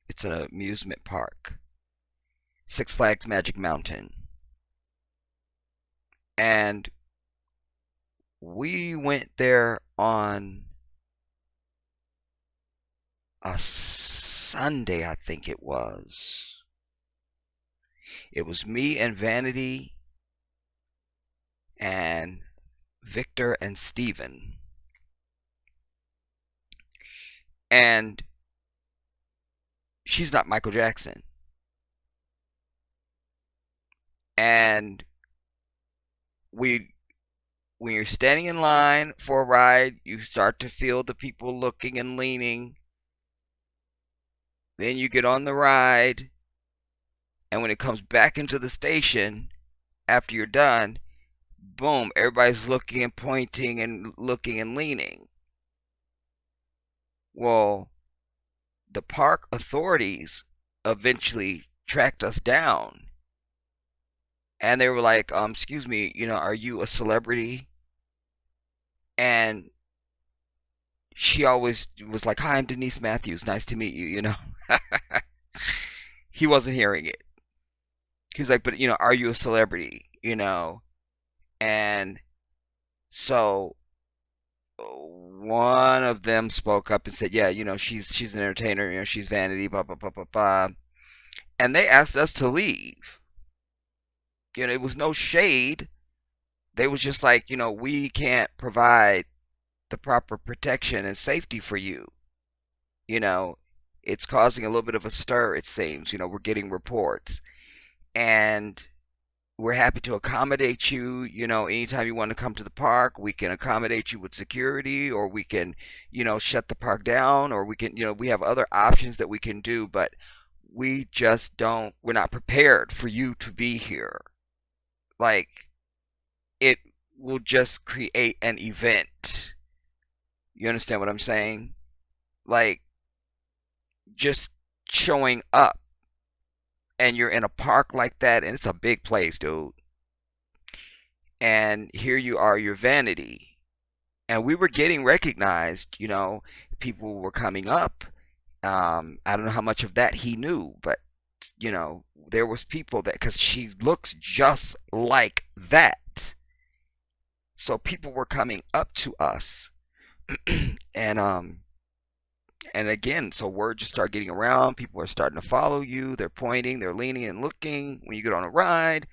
It's an amusement park. Six Flags Magic Mountain. And we went there on a Sunday, I think it was. It was me and Vanity and Victor and Steven. And she's not Michael Jackson. And when you're standing in line for a ride, you start to feel the people looking and leaning. Then you get on the ride, and when it comes back into the station, after you're done, boom, everybody's looking and pointing and looking and leaning. Well, the park authorities eventually tracked us down. And they were like, excuse me, are you a celebrity? And she always was like, hi, I'm Denise Matthews. Nice to meet you, He wasn't hearing it. He was like, but, are you a celebrity? And so one of them spoke up and said, yeah, she's an entertainer, she's Vanity, blah, blah, blah, blah, blah. And they asked us to leave. It was no shade. They was just like, we can't provide the proper protection and safety for you. It's causing a little bit of a stir, it seems. We're getting reports. And we're happy to accommodate you. Anytime you want to come to the park, we can accommodate you with security, or we can, shut the park down, or we can, we have other options that we can do, but we're not prepared for you to be here. Like, it will just create an event. You understand what I'm saying? Like, just showing up and you're in a park like that, and it's a big place, dude. And here you are, your Vanity. And we were getting recognized, people were coming up. I don't know how much of that he knew, but there was people that, because she looks just like that. So people were coming up to us. And again, so word just started getting around. People are starting to follow you. They're pointing, they're leaning and looking when you get on a ride.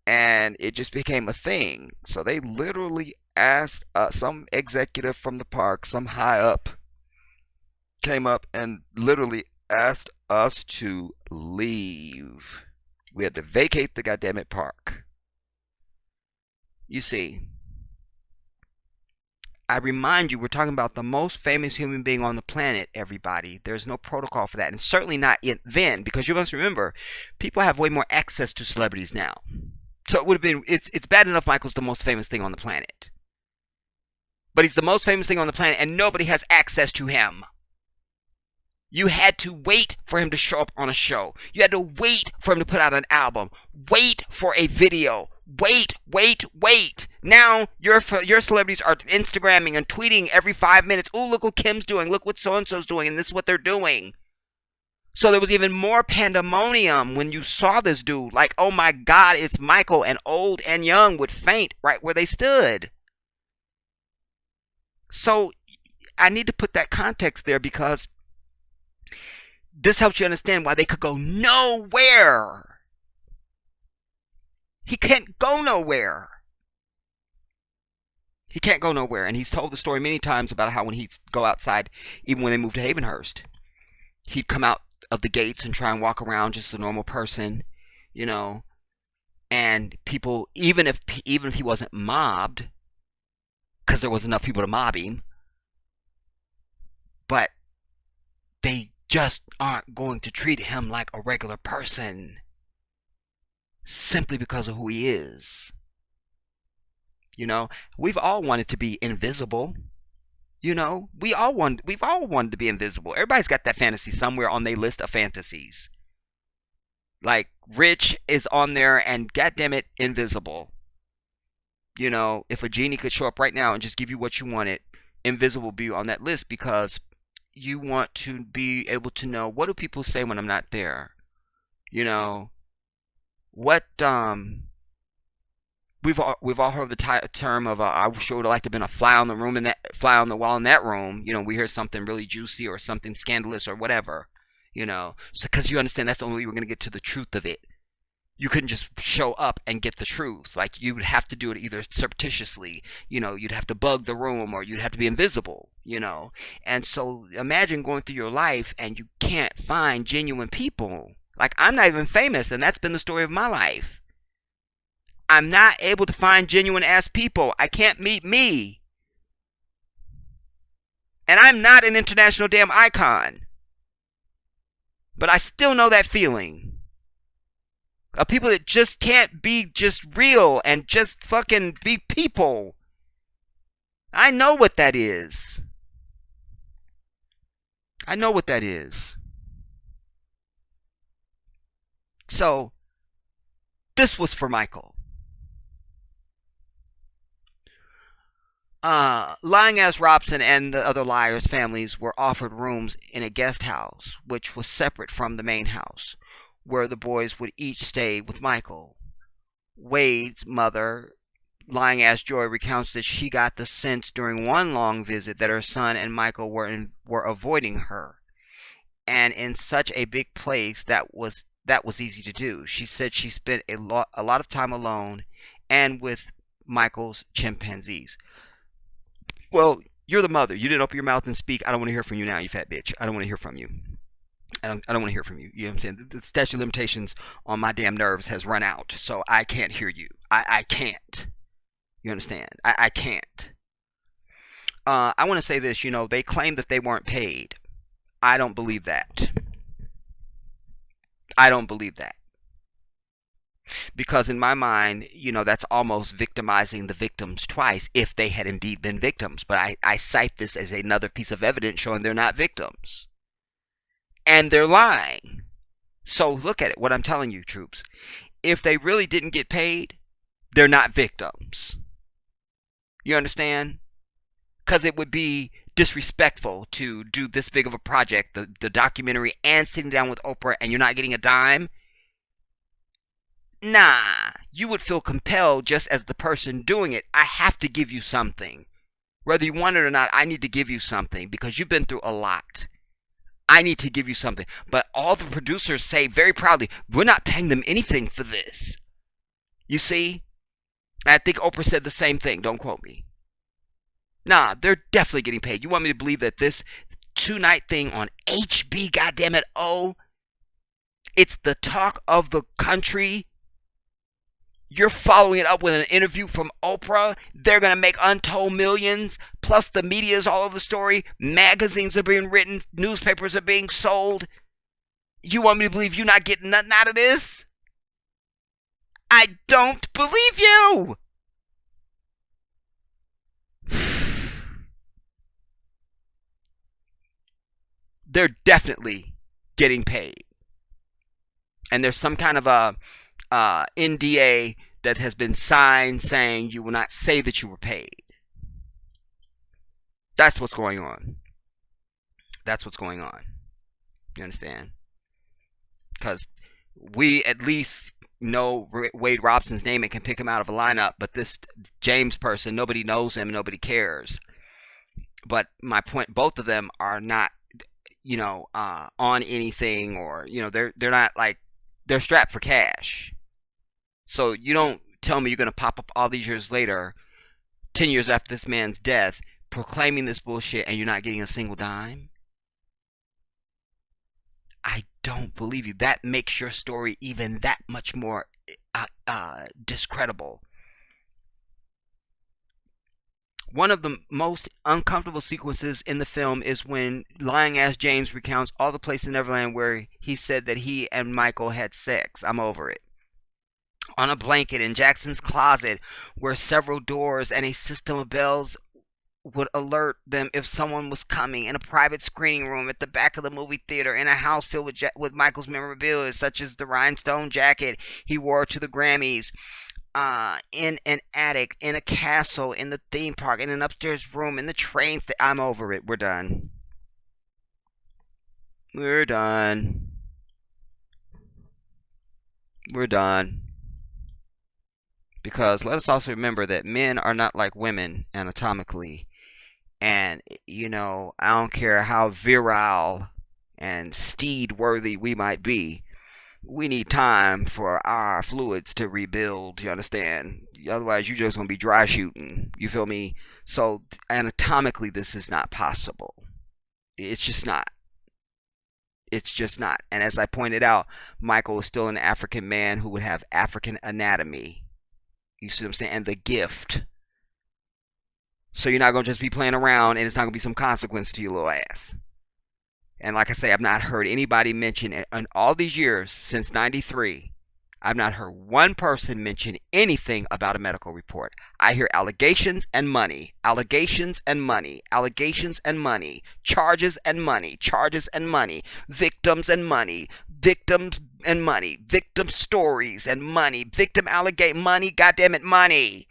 And it just became a thing. So they literally asked some executive from the park, some high up, came up and literally asked us to leave. We had to vacate the goddamn park. You see, I remind you, we're talking about the most famous human being on the planet, everybody. There's no protocol for that. And certainly not then, because you must remember, people have way more access to celebrities now. So it would have been, it's bad enough Michael's the most famous thing on the planet. But he's the most famous thing on the planet, and nobody has access to him. You had to wait for him to show up on a show. You had to wait for him to put out an album. Wait for a video. Wait. Now your celebrities are Instagramming and tweeting every 5 minutes. Oh, look what Kim's doing. Look what so and so's doing, and this is what they're doing. So there was even more pandemonium when you saw this dude. Like, oh my God, it's Michael, and old and young would faint right where they stood. So I need to put that context there because this helps you understand why they could go nowhere. He can't go nowhere. He can't go nowhere. And he's told the story many times about how when he'd go outside, even when they moved to Havenhurst, he'd come out of the gates and try and walk around just a normal person, you know, and people, even if he wasn't mobbed, because there was enough people to mob him, but they just aren't going to treat him like a regular person simply because of who he is. You know, we've all wanted to be invisible. You know, we've all wanted to be invisible. Everybody's got that fantasy somewhere on their list of fantasies. Like, rich is on there and goddammit, invisible. You know, if a genie could show up right now and just give you what you wanted, invisible would be on that list because you want to be able to know, what do people say when I'm not there? You know, what we've all heard the term of I sure would like to have been a fly on the wall in that room. You know, we hear something really juicy or something scandalous or whatever. You know, so because you understand that's the only way we're going to get to the truth of it. You couldn't just show up and get the truth. Like, you would have to do it either surreptitiously. You know, you'd have to bug the room, or you'd have to be invisible. You know, and so imagine going through your life and you can't find genuine people. Like, I'm not even famous, and that's been the story of my life. I'm not able to find genuine ass people. I can't meet me. And I'm not an international damn icon. But I still know that feeling. Of people that just can't be just real and just fucking be people. I know what that is. I know what that is. So, this was for Michael. Lying as Robson and the other liars' families were offered rooms in a guest house, which was separate from the main house, where the boys would each stay with Michael. Wade's mother, Lying as Joy, recounts that she got the sense during one long visit that her son and Michael were avoiding her, and in such a big place that was easy to do. She said she spent a lot of time alone and with Michael's chimpanzees. Well, you're the mother. You didn't open your mouth and speak. I don't want to hear from you now, you fat bitch. I don't want to hear from you. I don't want to hear from you. You know what I'm saying? The statute of limitations on my damn nerves has run out, so I can't hear you. I can't. You understand? I can't. I want to say this. You know, they claim that they weren't paid. I don't believe that. I don't believe that. Because in my mind, you know, that's almost victimizing the victims twice if they had indeed been victims. But I cite this as another piece of evidence showing they're not victims. And they're lying. So look at it, what I'm telling you, troops. If they really didn't get paid, they're not victims. You understand? Because it would be disrespectful to do this big of a project, the documentary, and sitting down with Oprah, and you're not getting a dime. Nah, you would feel compelled just as the person doing it. I have to give you something. Whether you want it or not, I need to give you something because you've been through a lot. I need to give you something. But all the producers say very proudly, we're not paying them anything for this. You see? I think Oprah said the same thing. Don't quote me. Nah, they're definitely getting paid. You want me to believe that this 2-night thing on HB, goddammit, it's the talk of the country? You're following it up with an interview from Oprah. They're going to make untold millions. Plus the media is all over the story. Magazines are being written. Newspapers are being sold. You want me to believe you're not getting nothing out of this? I don't believe you. They're definitely getting paid. And there's some kind of a NDA that has been signed saying you will not say that you were paid. That's what's going on. That's what's going on. You understand? Because we at least know Wade Robson's name and can pick him out of a lineup, but this James person, nobody knows him, nobody cares. But my point, both of them are not, on anything, or they're not like, they're strapped for cash. So you don't tell me you're gonna pop up all these years later, 10 years after this man's death, proclaiming this bullshit, and you're not getting a single dime. I don't believe you. That makes your story even that much more discreditable. One of the most uncomfortable sequences in the film is when lying ass James recounts all the places in Neverland where he said that he and Michael had sex. I'm over it. On a blanket in Jackson's closet were several doors and a system of bells would alert them if someone was coming. In a private screening room at the back of the movie theater, in a house filled with Michael's memorabilia, such as the rhinestone jacket he wore to the Grammys, in an attic, in a castle, in the theme park, in an upstairs room, in the train. I'm over it. We're done. We're done. We're done. Because let us also remember that men are not like women anatomically. And, I don't care how virile and steed-worthy we might be. We need time for our fluids to rebuild, you understand? Otherwise, you're just going to be dry shooting. You feel me? So, anatomically, this is not possible. It's just not. It's just not. And as I pointed out, Michael is still an African man who would have African anatomy. You see what I'm saying? And the gift. So you're not going to just be playing around and it's not going to be some consequence to your little ass. And like I say, I've not heard anybody mention it in all these years since 93. I've not heard one person mention anything about a medical report. I hear allegations and money, allegations and money, allegations and money, charges and money, charges and money, victims and money, victims and money, victim stories and money, victim allegate money, goddamn it, money.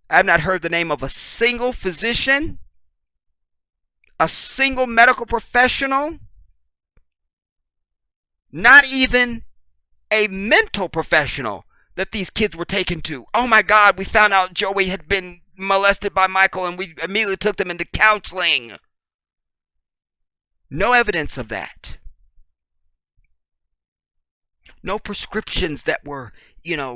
I have not heard the name of a single physician, a single medical professional, not even a mental professional that these kids were taken to. Oh my God, we found out Joey had been molested by Michael and we immediately took them into counseling. No evidence of that. No prescriptions that were,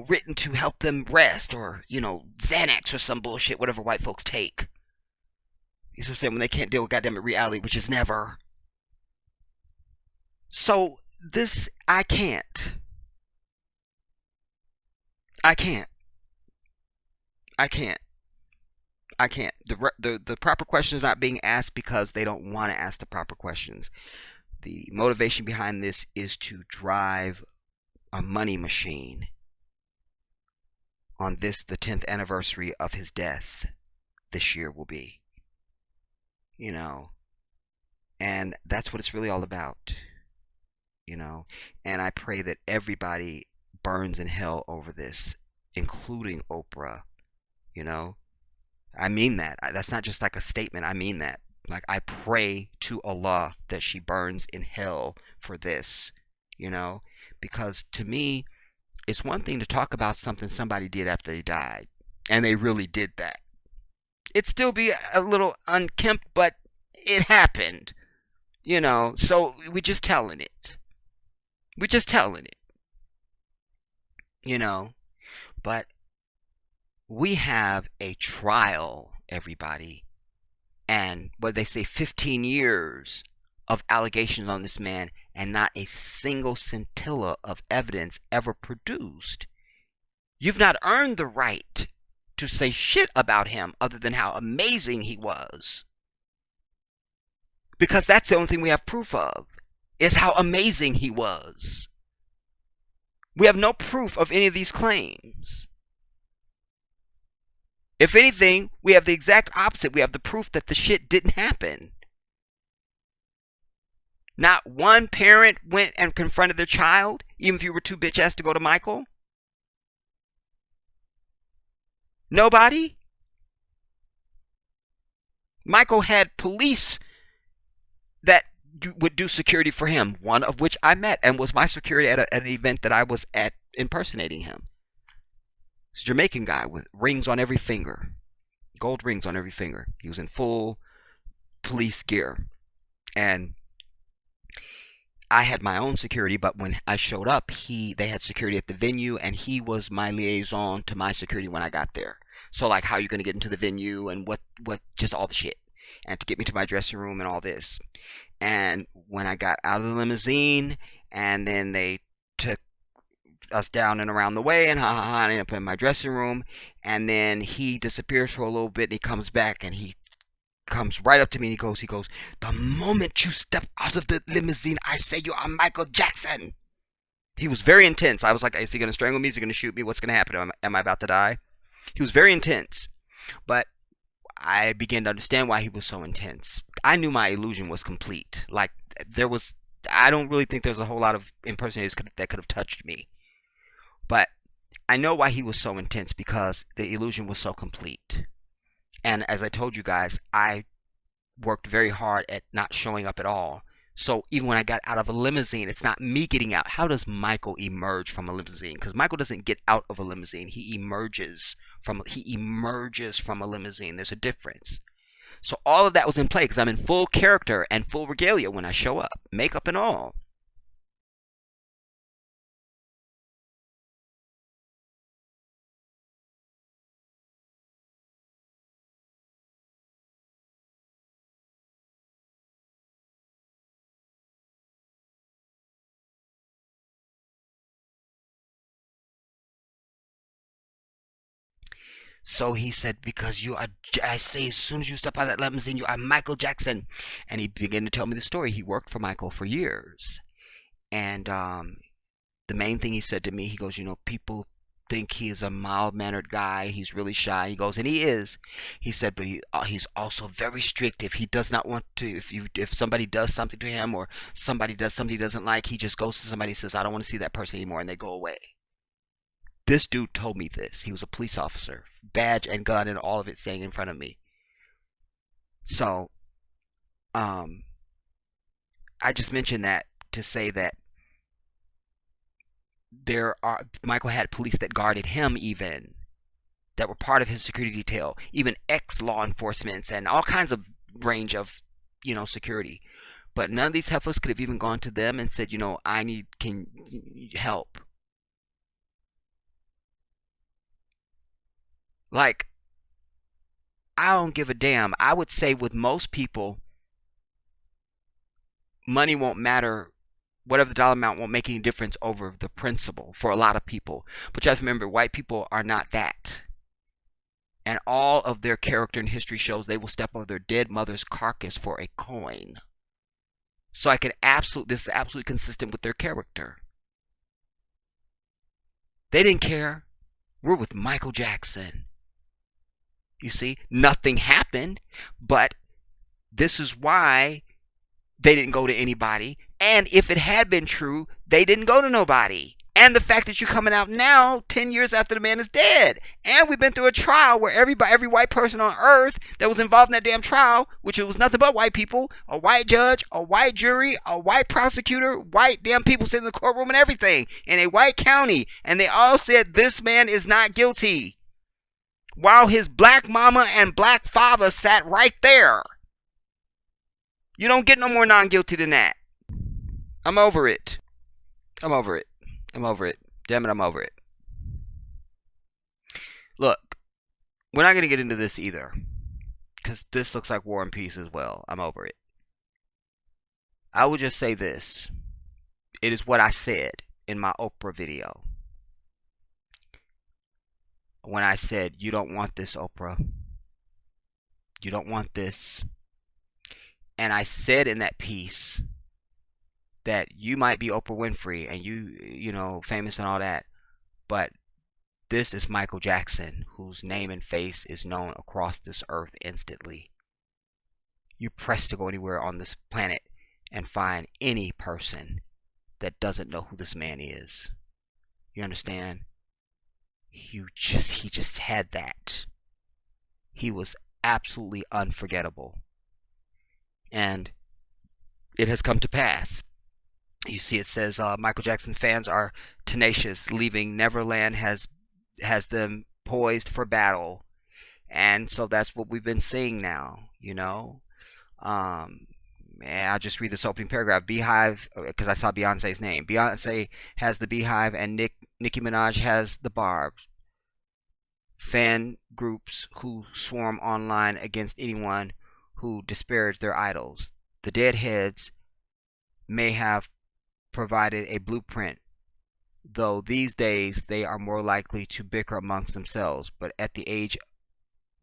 written to help them rest, or, Xanax or some bullshit, whatever white folks take. You see what I'm saying? When they can't deal with goddamn reality, which is never. So, this, I can't. The proper question is not being asked because they don't want to ask the proper questions. The motivation behind this is to drive a money machine on this, the 10th anniversary of his death. This year will be. And that's what it's really all about. And I pray that everybody burns in hell over this, including Oprah. I mean that. That's not just like a statement. I mean that. Like, I pray to Allah that she burns in hell for this, because to me, it's one thing to talk about something somebody did after they died, and they really did that. It'd still be a little unkempt, but it happened, so we're just telling it. We're just telling it, but we have a trial, everybody, and what they say, 15 years of allegations on this man, and not a single scintilla of evidence ever produced. You've not earned the right to say shit about him other than how amazing he was. Because that's the only thing we have proof of, is how amazing he was. We have no proof of any of these claims. If anything, we have the exact opposite. We have the proof that the shit didn't happen. Not one parent went and confronted their child, even if you were too bitch ass to go to Michael. Nobody. Michael had police that would do security for him, one of which I met and was my security at an event that I was at impersonating him. It's a Jamaican guy with rings on every finger, gold rings on every finger. He was in full police gear. And I had my own security, but when I showed up, they had security at the venue, and he was my liaison to my security when I got there. So like how you're going to get into the venue and what just all the shit, and to get me to my dressing room and all this. And when I got out of the limousine, and then they took us down and around the way, and I ended up in my dressing room, and then he disappears for a little bit, and he comes back, and he comes right up to me, and he goes, the moment you step out of the limousine, I say you are Michael Jackson. He was very intense. I was like, is he going to strangle me? Is he going to shoot me? What's going to happen? Am I about to die? He was very intense. But I began to understand why he was so intense. I knew my illusion was complete. Like, I don't really think there's a whole lot of impersonators that could have touched me. But I know why he was so intense, because the illusion was so complete. And as I told you guys, I worked very hard at not showing up at all. So even when I got out of a limousine, it's not me getting out. How does Michael emerge from a limousine? Because Michael doesn't get out of a limousine. He emerges from a limousine. There's a difference. So all of that was in play, because I'm in full character and full regalia when I show up, makeup and all. So he said, because I say, as soon as you step out of that limousine, you are Michael Jackson. And he began to tell me the story. He worked for Michael for years. And the main thing he said to me, he goes, people think he's a mild-mannered guy. He's really shy. He goes, and he is. He said, but he's also very strict. If he does not want to, if somebody does something to him, or somebody does something he doesn't like, he just goes to somebody and says, I don't want to see that person anymore, and they go away. This dude told me this. He was a police officer, badge and gun and all of it saying in front of me. So, I just mentioned that to say that Michael had police that guarded him, even, that were part of his security detail, even ex-law enforcement and all kinds of range of, security. But none of these heifers could have even gone to them and said, can you help? Like, I don't give a damn. I would say with most people, money won't matter. Whatever the dollar amount won't make any difference over the principle for a lot of people. But you have to remember, white people are not that. And all of their character and history shows they will step over their dead mother's carcass for a coin. So this is absolutely consistent with their character. They didn't care. We're with Michael Jackson. You see, nothing happened, but this is why they didn't go to anybody. And if it had been true, they didn't go to nobody. And the fact that you're coming out now, 10 years after the man is dead. And we've been through a trial where every white person on earth that was involved in that damn trial, which it was nothing but white people, a white judge, a white jury, a white prosecutor, white damn people sitting in the courtroom and everything, in a white county. And they all said this man is not guilty, while his black mama and black father sat right there. You don't get no more non-guilty than that. I'm over it. I'm over it. I'm over it. Damn it, I'm over it. Look, we're not going to get into this either, because this looks like War and Peace as well. I'm over it. I will just say this. It is what I said in my Oprah video. When I said, you don't want this, Oprah. You don't want this. And I said in that piece that you might be Oprah Winfrey and you famous and all that, but this is Michael Jackson, whose name and face is known across this earth instantly. You press to go anywhere on this planet and find any person that doesn't know who this man is. You understand? He just had that. He was absolutely unforgettable. And it has come to pass. You see, it says Michael Jackson fans are tenacious. Leaving Neverland has them poised for battle, and so that's what we've been seeing now. Um, I'll just read this opening paragraph. Beehive, because I saw Beyonce's name. Beyonce has the Beehive, and Nicki Minaj has the Barb. Fan groups who swarm online against anyone who disparages their idols. The Deadheads may have provided a blueprint, though these days they are more likely to bicker amongst themselves. But in the age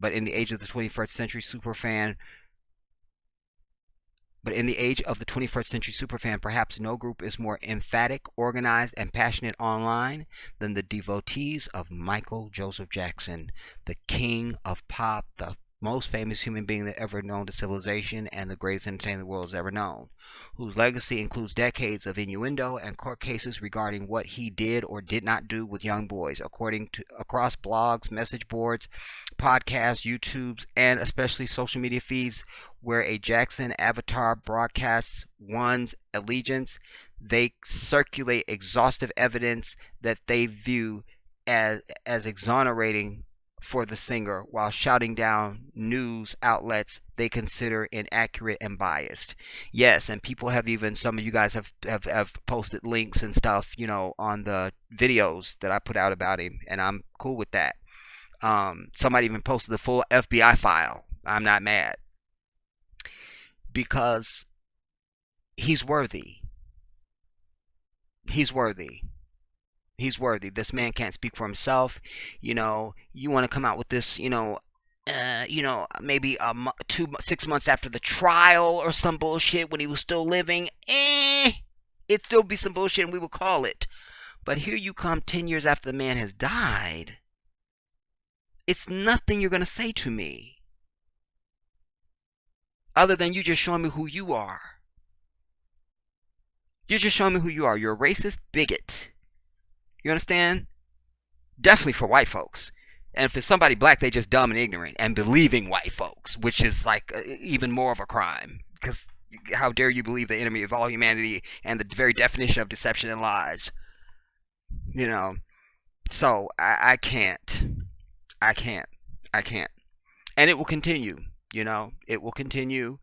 of the 21st century superfan, perhaps no group is more emphatic, organized, and passionate online than the devotees of Michael Joseph Jackson, the king of pop, the most famous human being that ever known to civilization, and the greatest entertainer the world has ever known, whose legacy includes decades of innuendo and court cases regarding what he did or did not do with young boys, across blogs, message boards, podcasts, YouTubes, and especially social media feeds where a Jackson avatar broadcasts one's allegiance. They circulate exhaustive evidence that they view as exonerating for the singer, while shouting down news outlets they consider inaccurate and biased. Yes, and people have even, some of you guys have posted links and stuff, on the videos that I put out about him, and I'm cool with that. Somebody even posted the full FBI file. I'm not mad, because he's worthy. He's worthy. He's worthy. This man can't speak for himself. You want to come out with this, maybe 6 months after the trial or some bullshit when he was still living. It'd still be some bullshit and we would call it. But here you come 10 years after the man has died. It's nothing you're going to say to me, other than you just showing me who you are. You're just showing me who you are. You're a racist bigot. You understand? Definitely for white folks. And if it's somebody black, they just dumb and ignorant and believing white folks, which is like even more of a crime. Because how dare you believe the enemy of all humanity and the very definition of deception and lies? So I can't. And it will continue. It will continue.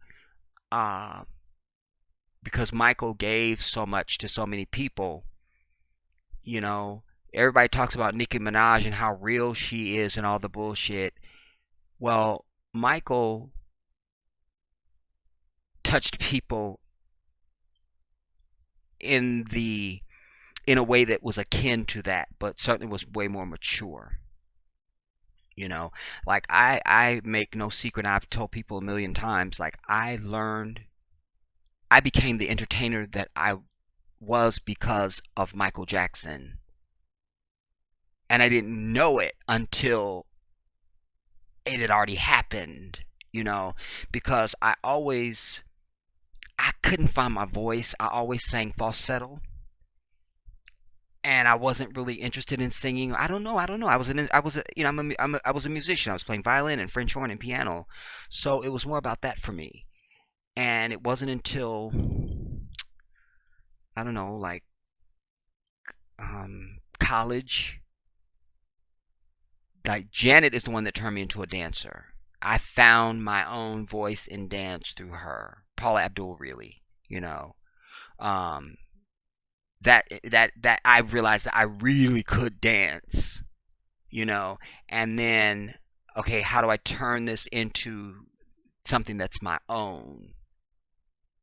Because Michael gave so much to so many people. Everybody talks about Nicki Minaj and how real she is and all the bullshit. Well, Michael touched people in a way that was akin to that, but certainly was way more mature. Like I make no secret, I've told people a million times, like I became the entertainer that I was because of Michael Jackson. And I didn't know it until it had already happened, because I couldn't find my voice. I always sang falsetto. And I wasn't really interested in singing. I don't know. I was a musician. I was playing violin and French horn and piano. So it was more about that for me. And it wasn't until, I don't know, like college. Like Janet is the one that turned me into a dancer. I found my own voice in dance through her. Paula Abdul, really, that I realized that I really could dance, and then, okay, how do I turn this into something that's my own?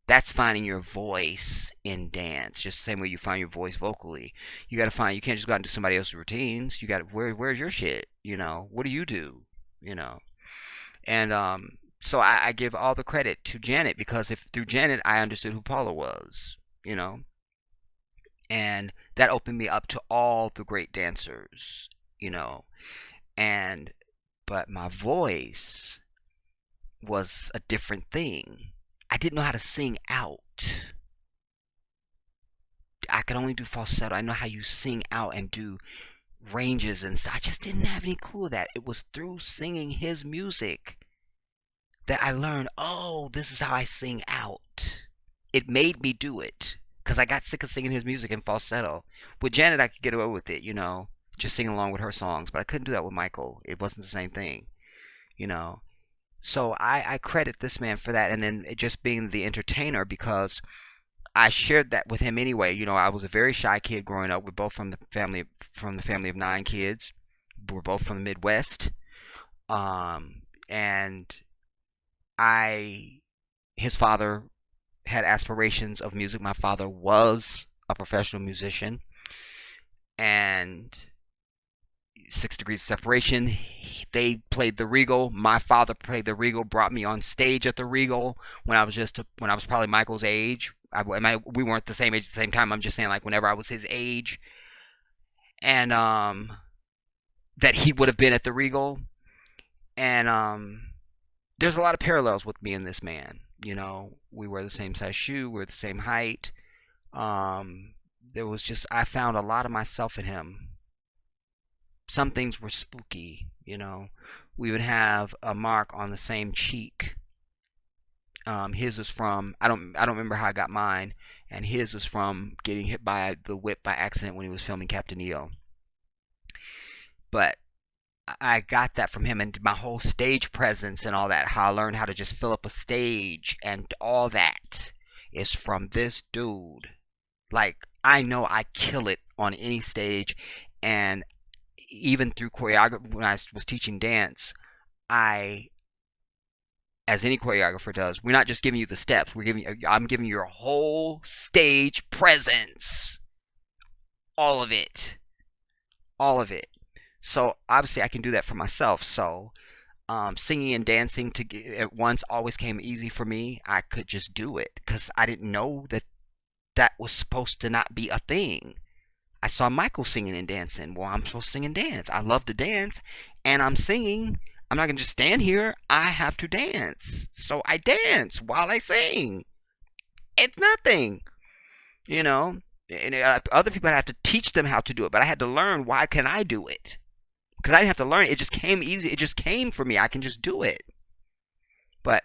That's finding your voice in dance, just the same way you find your voice vocally. You can't just go out and do somebody else's routines. You got to, where's your shit? What do you do? And so I give all the credit to Janet, because if through Janet I understood who Paula was, and that opened me up to all the great dancers, but my voice was a different thing. I didn't know how to sing out. I could only do falsetto. I know how you sing out and do ranges and stuff. I just didn't have any clue of that. It was through singing his music that I learned, oh, this is how I sing out. It made me do it because I got sick of singing his music in falsetto. With Janet, I could get away with it, just singing along with her songs, but I couldn't do that with Michael. It wasn't the same thing, you know. So I credit this man for that, and then it just being the entertainer because I shared that with him anyway. I was a very shy kid growing up. We're both from the family of 9 kids. We're both from the Midwest. And his father had aspirations of music. My father was a professional musician, and 6 degrees of separation. They played the Regal. My father played the Regal. Brought me on stage at the Regal when I was probably Michael's age. We weren't the same age at the same time. I'm just saying, like, whenever I was his age, and that he would have been at the Regal, and there's a lot of parallels with me and this man. We wear the same size shoe. We're the same height. There was just I found a lot of myself in him. Some things were spooky. We would have a mark on the same cheek. His was from I don't remember how I got mine, and his was from getting hit by the whip by accident when he was filming Captain EO. But I got that from him, and my whole stage presence and all that, how I learned how to just fill up a stage and all that is from this dude. Like, I know I kill it on any stage, and even through choreography, when I was teaching dance, as any choreographer does, we're not just giving you the steps. I'm giving you your whole stage presence, all of it, all of it. So obviously, I can do that for myself. So singing and dancing at once always came easy for me. I could just do it because I didn't know that was supposed to not be a thing. I saw Michael singing and dancing. Well, I'm supposed to sing and dance. I love to dance, and I'm singing. I'm not going to just stand here. I have to dance. So I dance while I sing. It's nothing, you know. And other people have to teach them how to do it, but I had to learn, why can I do it? Because I didn't have to learn it. It just came easy. It just came for me. I can just do it. But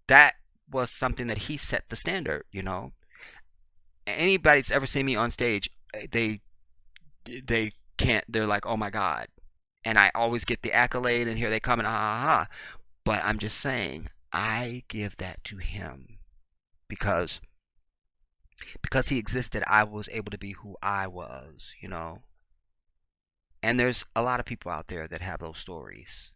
that was something that he set the standard. Anybody's ever seen me on stage, they can't, they're like, oh my God. And I always get the accolade, and here they come, and ha. But I'm just saying, I give that to him because he existed. I was able to be who I was. And there's a lot of people out there that have those stories.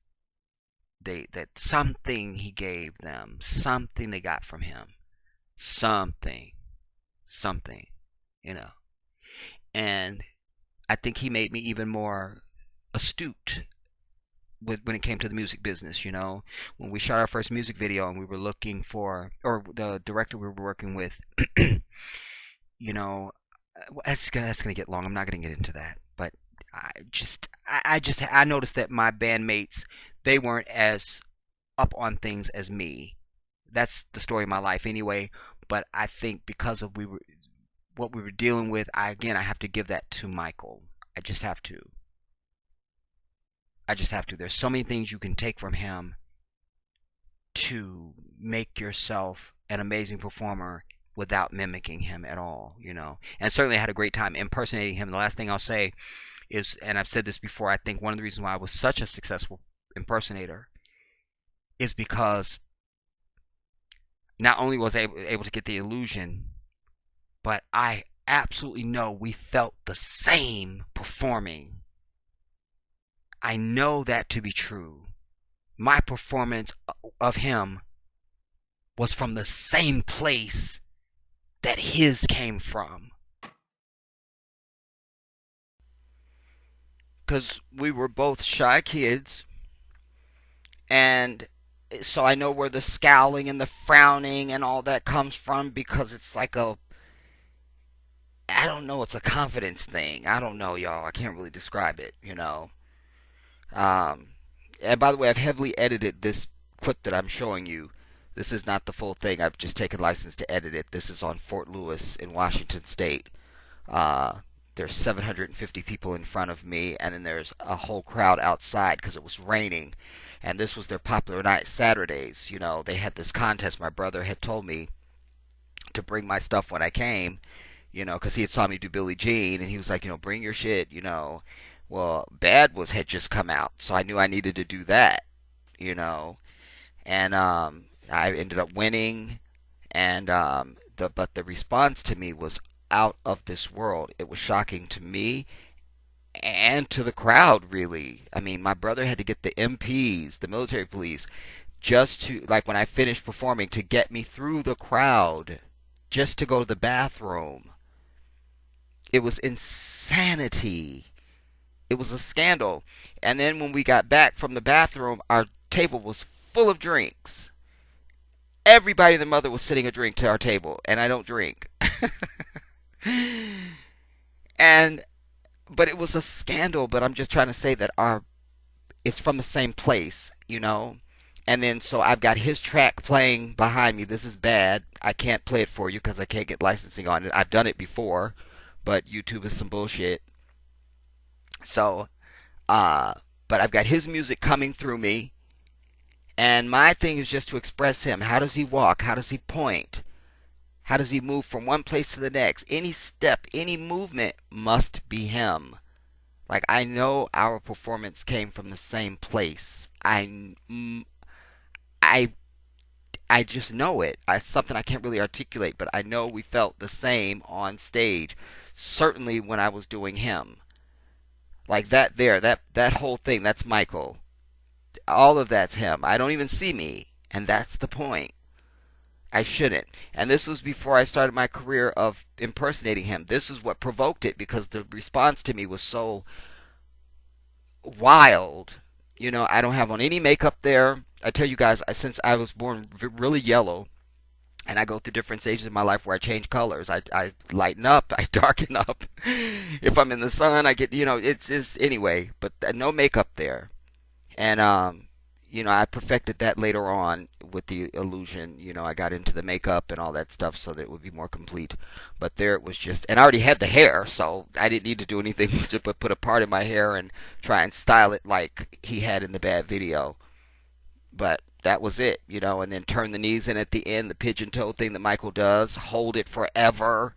That something he gave them, something they got from him, something, you know. And I think he made me even more astute when it came to the music business. When we shot our first music video and we were looking for, or the director we were working with, that's gonna get long. I'm not gonna get into that, but I noticed that my bandmates, they weren't as up on things as me. That's the story of my life anyway. But I think because of what we were dealing with, I have to give that to Michael. I just have to. There's so many things you can take from him to make yourself an amazing performer without mimicking him at all. And certainly I had a great time impersonating him. The last thing I'll say is, and I've said this before, I think one of the reasons why I was such a successful impersonator is because not only was I able to get the illusion, but I absolutely know we felt the same performing. I know that to be true. My performance of him was from the same place that his came from. Because we were both shy kids, and so I know where the scowling and the frowning and all that comes from, because it's like I don't know, it's a confidence thing. I don't know, y'all. I can't really describe it. And by the way, I've heavily edited this clip that I'm showing you. This is not the full thing. I've just taken license to edit it. This is on Fort Lewis in Washington State. Uh, there's 750 people in front of me, and then there's a whole crowd outside because it was raining. And this was their popular night, Saturdays. They had this contest. My brother had told me to bring my stuff when I came, because he had saw me do Billie Jean, and he was like, bring your shit. Well, had just come out, so I knew I needed to do that, and I ended up winning, and but the response to me was out of this world. It was shocking to me and to the crowd, really. I mean, my brother had to get the MPs, the military police, just to, like, when I finished performing, to get me through the crowd, just to go to the bathroom. It was insanity. It was a scandal. And then when we got back from the bathroom, our table was full of drinks. Everybody and their mother was sitting a drink to our table, and I don't drink. and but it was a scandal. But I'm just trying to say that it's from the same place, And then so I've got his track playing behind me. This is bad. I can't play it for you because I can't get licensing on it. I've done it before, but YouTube is some bullshit. So, but I've got his music coming through me, and my thing is just to express him. How does he walk? How does he point? How does he move from one place to the next? Any step, any movement must be him. Like, I know our performance came from the same place. I just know it. It's something I can't really articulate, but I know we felt the same on stage. Certainly when I was doing him. Like that whole thing, that's Michael. All of that's him. I don't even see me, and that's the point. I shouldn't. And this was before I started my career of impersonating him. This is what provoked it, because the response to me was so wild. I don't have on any makeup there. I tell you guys, since I was born really yellow, and I go through different stages in my life where I change colors. I lighten up, I darken up. If I'm in the sun, I get, it's anyway, but no makeup there. And, I perfected that later on with the illusion. I got into the makeup and all that stuff so that it would be more complete. But there it was just, and I already had the hair, so I didn't need to do anything but put a part in my hair and try and style it like he had in the bad video. But that was it, and then turn the knees in at the end, the pigeon toe thing that Michael does, hold it forever,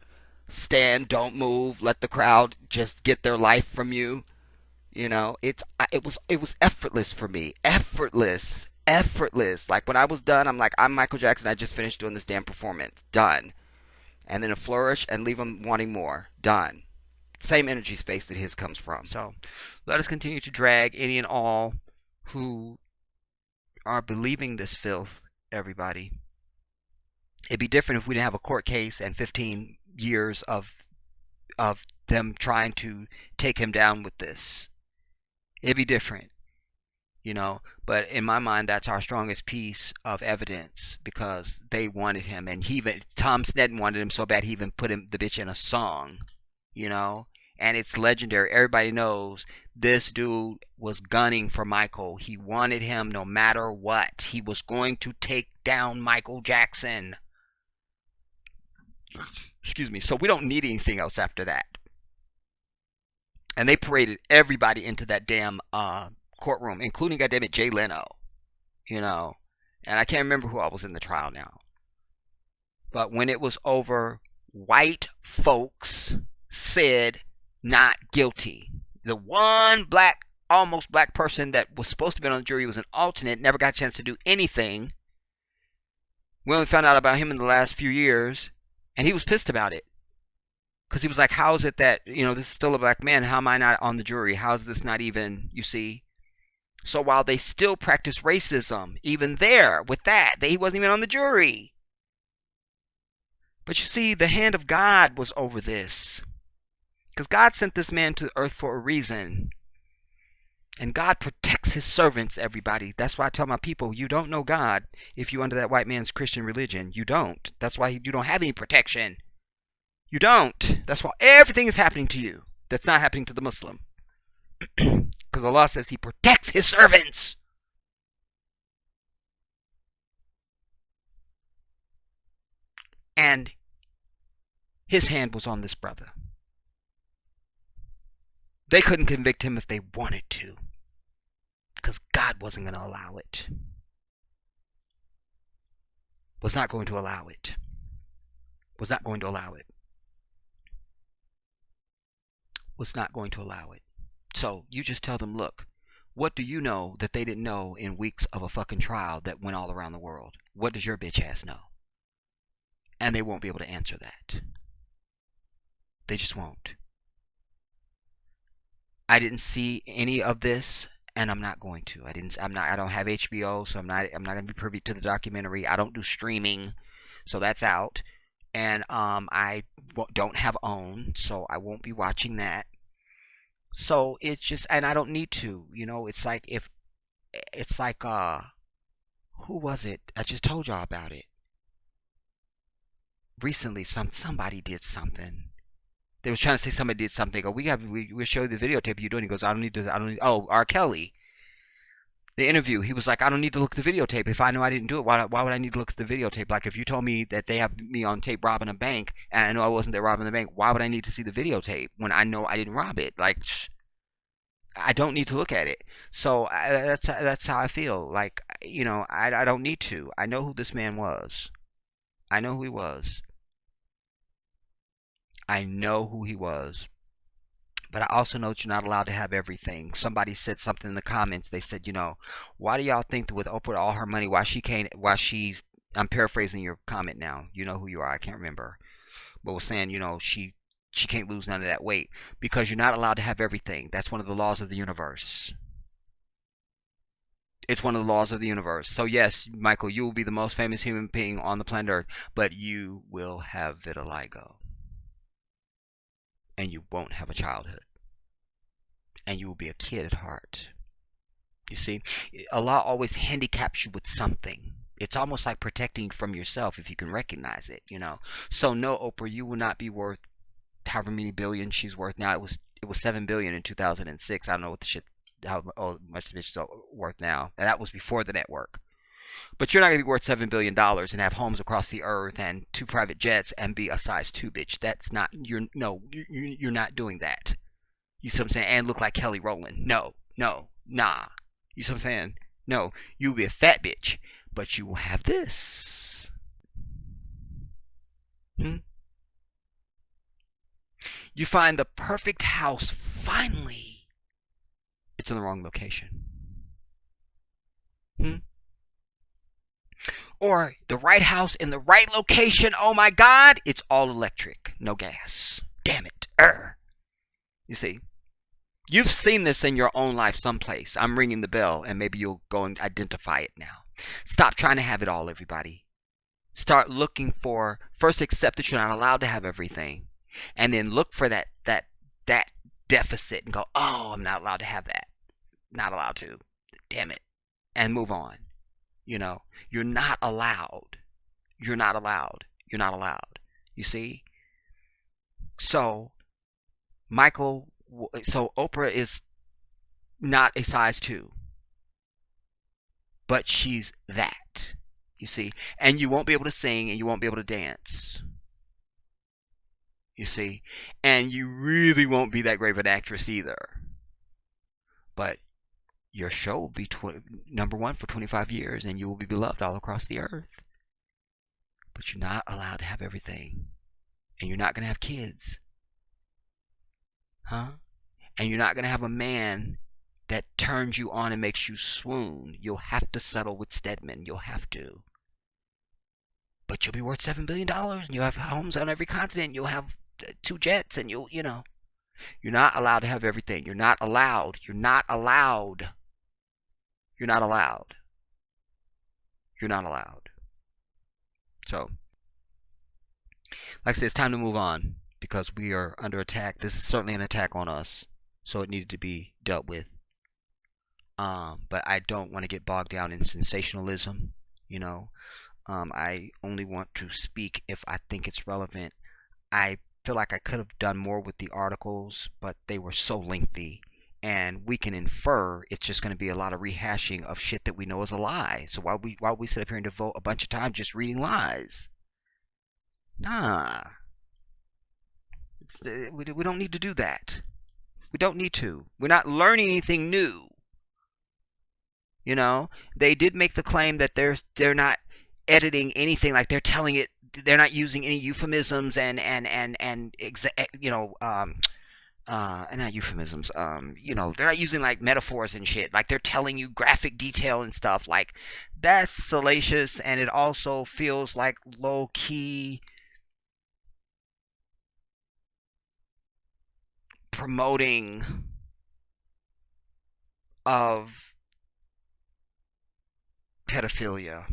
stand, don't move, let the crowd just get their life from you. It was effortless for me, effortless. Like when I was done, I'm like, I'm Michael Jackson. I just finished doing this damn performance, done. And then a flourish and leave them wanting more, done. Same energy space that his comes from. So let us continue to drag any and all who are believing this filth, everybody. It'd be different if we didn't have a court case and 15 years of them trying to take him down with this. It'd be different, But in my mind, that's our strongest piece of evidence, because they wanted him, and Tom Sneddon wanted him so bad he even put the bitch in a song, And it's legendary. Everybody knows this dude was gunning for Michael. He wanted him no matter what. He was going to take down Michael Jackson. Excuse me. So we don't need anything else after that. And they paraded everybody into that damn courtroom, including, goddammit, Jay Leno. And I can't remember who I was in the trial now. But when it was over, white folks said not guilty. The one almost black person that was supposed to be on the jury was an alternate, never got a chance to do anything. We only found out about him in the last few years, and he was pissed about it. Because he was like, how is it that, this is still a black man, how am I not on the jury? How is this not even, you see? So while they still practice racism, even there, with that, he wasn't even on the jury. But you see, the hand of God was over this. Because God sent this man to earth for a reason. And God protects his servants, everybody. That's why I tell my people, you don't know God if you're under that white man's Christian religion. You don't. That's why you don't have any protection. You don't. That's why everything is happening to you that's not happening to the Muslim. Because Allah says he protects his servants. And his hand was on this brother. They couldn't convict him if they wanted to, because God wasn't going to allow it. Was not going to allow it. Was not going to allow it. Was not going to allow it. So you just tell them, look, what do you know that they didn't know in weeks of a fucking trial that went all around the world? What does your bitch ass know? And they won't be able to answer that. They just won't. I didn't see any of this, and I'm not going to. I don't have HBO, so I'm not going to be privy to the documentary. I don't do streaming, so that's out. And I don't have OWN, so I won't be watching that. So it's just, and I don't need to. It's like who was it? I just told y'all about it recently. Somebody did something. They was trying to say somebody did something. We'll show you the videotape you doing. He goes, I don't need. Oh, R. Kelly. The interview, he was like, I don't need to look at the videotape. If I know I didn't do it, why would I need to look at the videotape? Like, if you told me that they have me on tape robbing a bank, and I know I wasn't there robbing the bank, why would I need to see the videotape when I know I didn't rob it? Like, I don't need to look at it. So that's how I feel. Like, I don't need to. I know who this man was. I know who he was. I know who he was. But I also know that you're not allowed to have everything. Somebody said something in the comments. They said, why do y'all think that with Oprah all her money, I'm paraphrasing your comment now. You know who you are. I can't remember. But was saying, she can't lose none of that weight because you're not allowed to have everything. That's one of the laws of the universe. It's one of the laws of the universe. So yes, Michael, you will be the most famous human being on the planet Earth, but you will have vitiligo. And you won't have a childhood. And you will be a kid at heart. You see, Allah always handicaps you with something. It's almost like protecting you from yourself if you can recognize it, So no, Oprah, you will not be worth however many billion she's worth now. It was $7 billion in 2006. I don't know what how much the bitch is worth now. And that was before the network. But you're not going to be worth $7 billion and have homes across the earth and 2 private jets and be a size 2 bitch. That's not, you're not doing that. You see what I'm saying? And look like Kelly Rowland. No, nah. You see what I'm saying? No, you'll be a fat bitch, but you will have this. You find the perfect house, finally. It's in the wrong location. Or the right house in the right location. Oh my God, it's all electric, no gas. Damn it. You see, you've seen this in your own life someplace. I'm ringing the bell, and maybe you'll go and identify it now. Stop trying to have it all, everybody. Start looking for, first accept that you're not allowed to have everything, and then look for that deficit and go, oh, I'm not allowed to have that. Not allowed to. Damn it. And move on. You're not allowed. You're not allowed. You're not allowed. You see? So, Oprah is not a size 2. But she's that. You see? And you won't be able to sing and you won't be able to dance. You see? And you really won't be that great of an actress either. But your show will be number 1 for 25 years, and you will be beloved all across the earth. But you're not allowed to have everything. And you're not going to have kids. And you're not going to have a man that turns you on and makes you swoon. You'll have to settle with Stedman. You'll have to. But you'll be worth $7 billion, and you'll have homes on every continent. You'll have 2 jets, and you're not allowed to have everything. You're not allowed. You're not allowed. You're not allowed. You're not allowed. So, like I said, it's time to move on because we are under attack. This is certainly an attack on us, so it needed to be dealt with. But I don't want to get bogged down in sensationalism. I only want to speak if I think it's relevant. I feel like I could have done more with the articles, but they were so lengthy. And we can infer it's just going to be a lot of rehashing of shit that we know is a lie. So why we sit up here and devote a bunch of time just reading lies? Nah, we don't need to do that. We don't need to. We're not learning anything new. You know, they did make the claim that they're not editing anything, like they're telling it. They're not using any euphemisms and not euphemisms. They're not using like metaphors and shit. Like they're telling you graphic detail and stuff. Like that's salacious, and it also feels like low key promoting of pedophilia.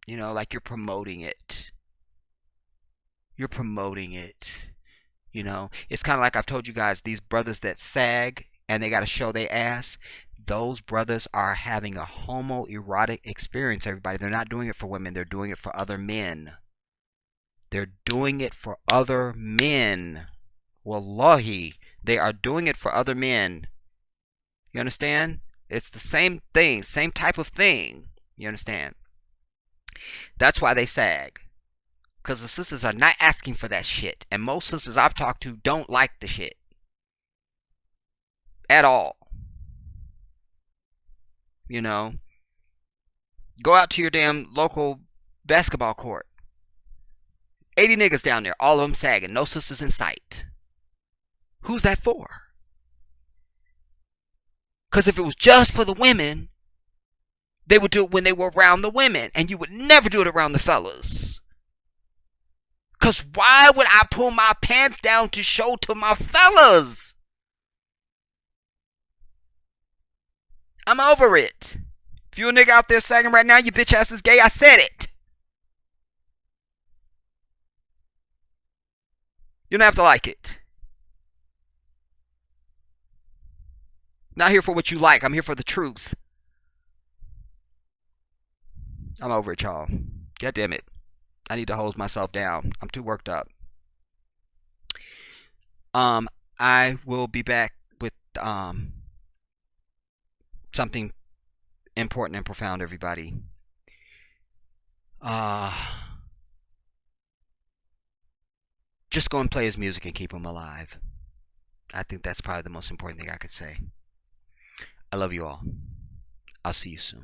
Like you're promoting it. You're promoting it. It's kind of like I've told you guys, these brothers that sag and they got to show their ass. Those brothers are having a homoerotic experience, everybody. They're not doing it for women, they're doing it for other men. They're doing it for other men. Wallahi, they are doing it for other men. You understand? It's the same thing, same type of thing. You understand? That's why they sag. Because the sisters are not asking for that shit. And most sisters I've talked to don't like the shit. At all. Go out to your damn local basketball court. 80 niggas down there, all of them sagging, no sisters in sight. Who's that for? Because if it was just for the women, they would do it when they were around the women, and you would never do it around the fellas. Because why would I pull my pants down to show to my fellas? I'm over it. If you a nigga out there sagging right now, your bitch ass is gay, I said it. You don't have to like it. Not here for what you like. I'm here for the truth. I'm over it, y'all. God damn it. I need to hose myself down. I'm too worked up. I will be back with something important and profound, everybody. Just go and play his music and keep him alive. I think that's probably the most important thing I could say. I love you all. I'll see you soon.